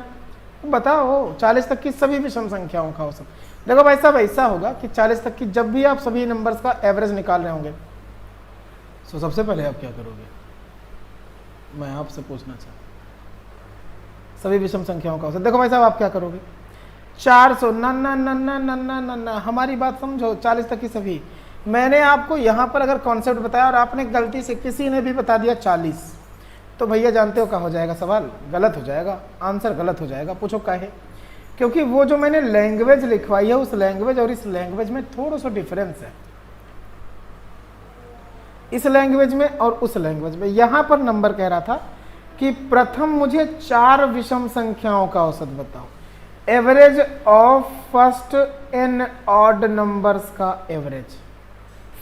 बताओ 40 तक की सभी विषम संख्याओं का औसत। देखो भाई साहब, ऐसा होगा कि 40 तक की जब भी आप सभी नंबर्स का एवरेज निकाल रहे होंगे, तो सबसे पहले आप क्या करोगे? मैं आपसे पूछना चाहता हूं, सभी विषम संख्याओं का औसत। देखो भाई साहब, आप क्या करोगे? 400 नन्ना, हमारी बात समझो। 40 तक की सभी, मैंने आपको यहां पर अगर कॉन्सेप्ट बताया और आपने गलती से किसी ने भी बता दिया 40, तो भैया जानते हो क्या हो जाएगा? सवाल गलत हो जाएगा, आंसर गलत हो जाएगा। पूछो काहे? क्योंकि वो जो मैंने लैंग्वेज लिखवाई है, उस लैंग्वेज और इस लैंग्वेज में थोड़ा सा डिफरेंस है। इस लैंग्वेज में और उस लैंग्वेज में। यहां पर नंबर कह रहा था कि प्रथम मुझे 4 विषम संख्याओं का औसत बताओ। Average of first n odd numbers का average,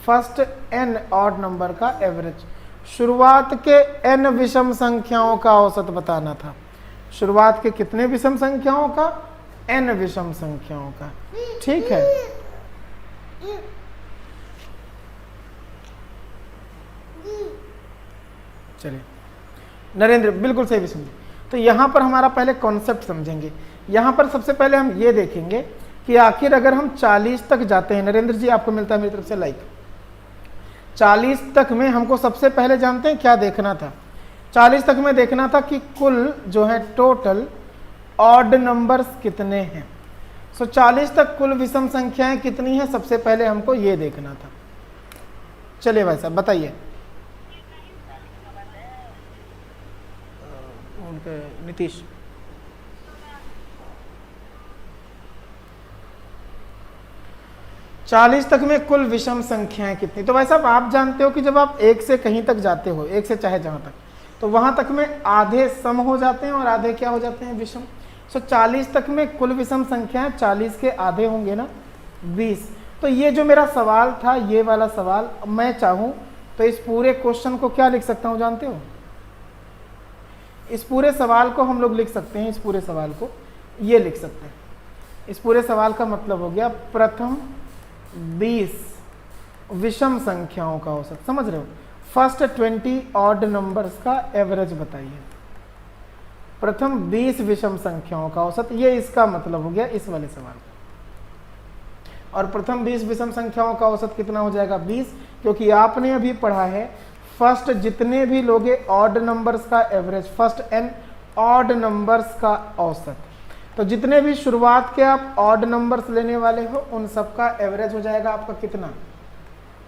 first n odd number का एवरेज, शुरुआत के n विषम संख्याओं का औसत बताना था। शुरुआत के कितने विषम संख्याओं का? n विषम संख्याओं का। ठीक है, चलिए नरेंद्र बिल्कुल सही भी समझे। तो यहां पर हमारा पहले कॉन्सेप्ट समझेंगे। यहां पर सबसे पहले हम ये देखेंगे कि आखिर अगर हम 40 तक जाते हैं, नरेंद्र जी आपको मिलता है मेरी तरफ से लाइक। 40 तक में हमको सबसे पहले जानते हैं क्या देखना था? 40 तक में देखना था कि कुल जो है टोटल ऑड नंबर्स कितने हैं। सो 40 तक कुल विषम संख्याएं कितनी हैं, सबसे पहले हमको ये देखना था। चलिए भाई साहब बताइए। उनके नीतीश, चालीस तक में कुल विषम संख्याएं कितनी? तो भाई साहब आप जानते हो कि जब आप 1 से कहीं तक जाते हो, 1 से चाहे जहां तक, तो वहां तक में आधे सम हो जाते हैं और आधे क्या हो जाते हैं? विषम। सो 40 तक में कुल विषम संख्याएं 40 के आधे होंगे ना, 20। तो ये जो मेरा सवाल था, ये वाला सवाल, मैं चाहूं तो इस पूरे क्वेश्चन को क्या लिख सकता हूं जानते हो? इस पूरे सवाल को हम लोग लिख सकते हैं, इस पूरे सवाल को ये लिख सकते हैं। इस पूरे सवाल का मतलब हो गया प्रथम 20 विषम संख्याओं का औसत, समझ रहे हो। फर्स्ट 20 ऑड नंबर्स का एवरेज बताइए। प्रथम 20 विषम संख्याओं का औसत, ये इसका मतलब हो गया इस वाले सवाल का। और प्रथम 20 विषम संख्याओं का औसत कितना हो जाएगा 20, क्योंकि आपने अभी पढ़ा है फर्स्ट जितने भी लोगे ऑड नंबर्स का average, first n odd numbers का औसत। तो जितने भी शुरुआत के आप ऑड नंबर्स लेने वाले हो उन सब का एवरेज हो जाएगा आपका कितना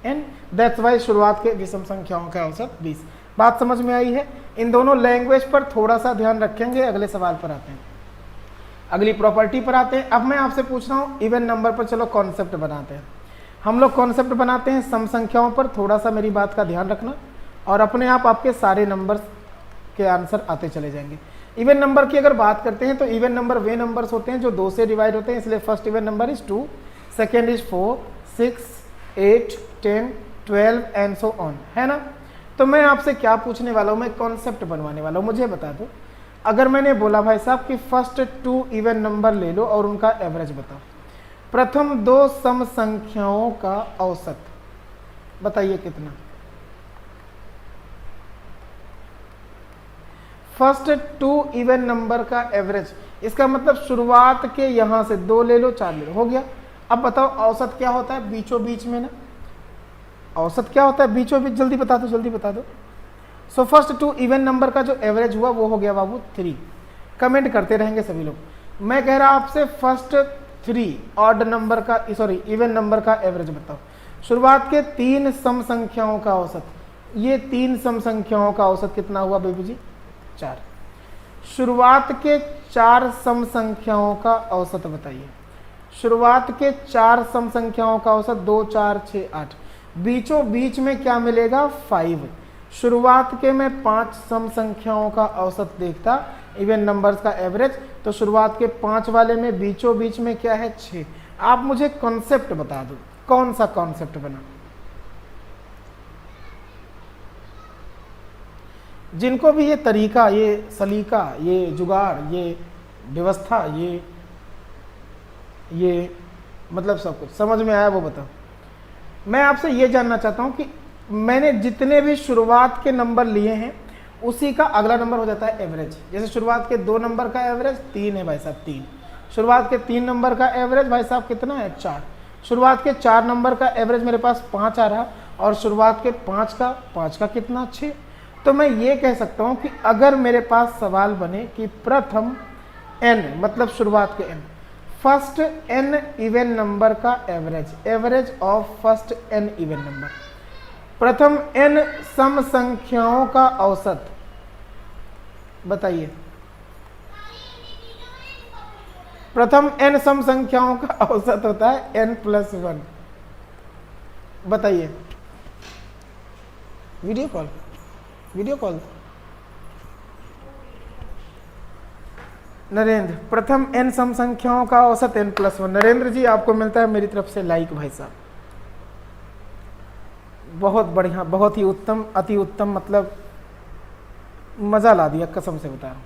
n, दैट्स वाई शुरुआत के विषम संख्याओं का औसत 20। बात समझ में आई है। इन दोनों लैंग्वेज पर थोड़ा सा ध्यान रखेंगे। अगले सवाल पर आते हैं, अगली प्रॉपर्टी पर आते हैं। अब मैं आपसे पूछ रहा हूँ इवन नंबर पर, चलो कॉन्सेप्ट बनाते हैं। हम लोग कॉन्सेप्ट बनाते हैं सम संख्याओं पर, थोड़ा सा मेरी बात का ध्यान रखना और अपने आप आपके सारे नंबर्स के आंसर आते चले जाएंगे। इवन नंबर की अगर बात करते हैं तो इवन नंबर वे नंबर्स होते हैं जो 2 से डिवाइड होते हैं, इसलिए first even number is 2, second is 4, 6, 8, 10, 12 and so on, है ना। तो मैं आपसे क्या पूछने वाला हूँ, मैं कॉन्सेप्ट बनवाने वाला हूँ। मुझे बता दो, अगर मैंने बोला भाई साहब कि फर्स्ट 2 इवन नंबर ले लो और उनका एवरेज बताओ, प्रथम 2 सम संख्याओं का औसत बताइए कितना। फर्स्ट 2 इवन नंबर का एवरेज, इसका मतलब शुरुआत के यहां से 2 ले लो, 4 ले लो, हो गया। अब बताओ औसत क्या होता है बीचों बीच में ना, औसत क्या होता है बीचों बीच, जल्दी बता दो, जल्दी बता दो। सो फर्स्ट 2 इवन नंबर का जो एवरेज हुआ वो हो गया बाबू 3। कमेंट करते रहेंगे सभी लोग। मैं कह रहा आपसे फर्स्ट 3 ऑड नंबर का, सॉरी इवन नंबर का एवरेज बताओ। शुरुआत के 3 सम संख्याओं का औसत, ये 3 सम संख्याओं का औसत कितना हुआ बेबी जी 4। शुरुआत के 4 सम संख्याओं का औसत बताइए। शुरुआत के 4 सम संख्याओं का औसत 2, 4, 6, 8, बीचों बीच में क्या मिलेगा 5। शुरुआत के मैं 5 सम संख्याओं का औसत देखता इवन नंबर्स का एवरेज, तो शुरुआत के 5 वाले में बीचों बीच में क्या है 6। आप मुझे कॉन्सेप्ट बता दो, कौन सा कॉन्सेप्ट बना। जिनको भी ये तरीका, ये सलीका, ये जुगाड़, ये व्यवस्था, ये मतलब सब कुछ समझ में आया वो बताओ। मैं आपसे ये जानना चाहता हूँ कि मैंने जितने भी शुरुआत के नंबर लिए हैं उसी का अगला नंबर हो जाता है एवरेज। जैसे शुरुआत के 2 नंबर का एवरेज 3 है भाई साहब 3, शुरुआत के 3 नंबर का एवरेज भाई साहब कितना है 4, शुरुआत के 4 नंबर का एवरेज मेरे पास 5 आ रहा, और शुरुआत के 5 का कितना 6। तो मैं ये कह सकता हूँ कि अगर मेरे पास सवाल बने कि प्रथम n मतलब शुरुआत के n, first n even number का average of first n even number, प्रथम n सम संख्याओं का औसत बताइए। प्रथम n सम संख्याओं का औसत होता है n+1, बताइए। वीडियो कॉल नरेंद्र, प्रथम n सम संख्याओं का औसत n+1। नरेंद्र जी आपको मिलता है मेरी तरफ से लाइक भाई साहब, बहुत बढ़िया, बहुत ही उत्तम, अति उत्तम, मतलब मजा ला दिया कसम से बता रहा हूँ।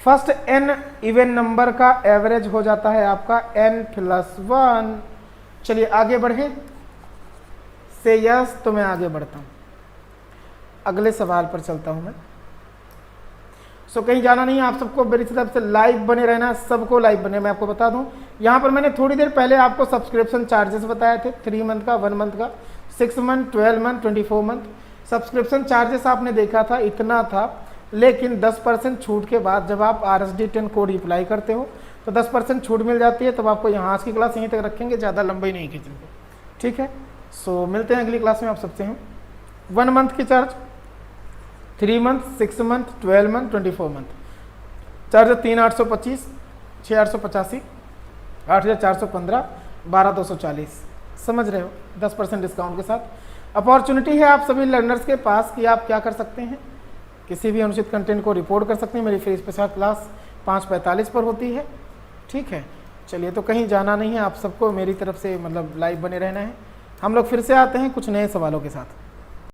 फर्स्ट n इवन नंबर का एवरेज हो जाता है आपका n+1। चलिए आगे बढ़े, से यस, तो मैं आगे बढ़ता हूँ, अगले सवाल पर चलता हूँ मैं। सो कहीं जाना नहीं है, आप सबको मेरी तरफ से लाइव बने रहना, सबको लाइव बने। मैं आपको बता दूं, यहाँ पर मैंने थोड़ी देर पहले आपको सब्सक्रिप्शन चार्जेस बताए थे, 3 मंथ का, 1 मंथ का, 6 month, 12 month, 24 month. Subscription charges आपने देखा था इतना था, लेकिन 10% छूट के बाद जब आप RSD10 कोड अप्लाई करते हो तो 10% छूट मिल जाती है। तब आपको यहाँ आज की क्लास यहीं तक रखेंगे, ज़्यादा लंबाई नहीं खींचेंगे, ठीक है। सो मिलते हैं अगली क्लास में आप सबसे हम। 1 मंथ की charge, 3 month, 6 month, 12 month, 24 month charge 3,825, 6,885, 8,415, 12,240, समझ रहे हो, 10% डिस्काउंट के साथ। अपॉर्चुनिटी है आप सभी लर्नर्स के पास कि आप क्या कर सकते हैं, किसी भी अनुचित कंटेंट को रिपोर्ट कर सकते हैं। मेरी फ्री स्पेशल क्लास 5:45 पर होती है, ठीक है। चलिए, तो कहीं जाना नहीं है, आप सबको मेरी तरफ से मतलब लाइव बने रहना है। हम लोग फिर से आते हैं कुछ नए सवालों के साथ।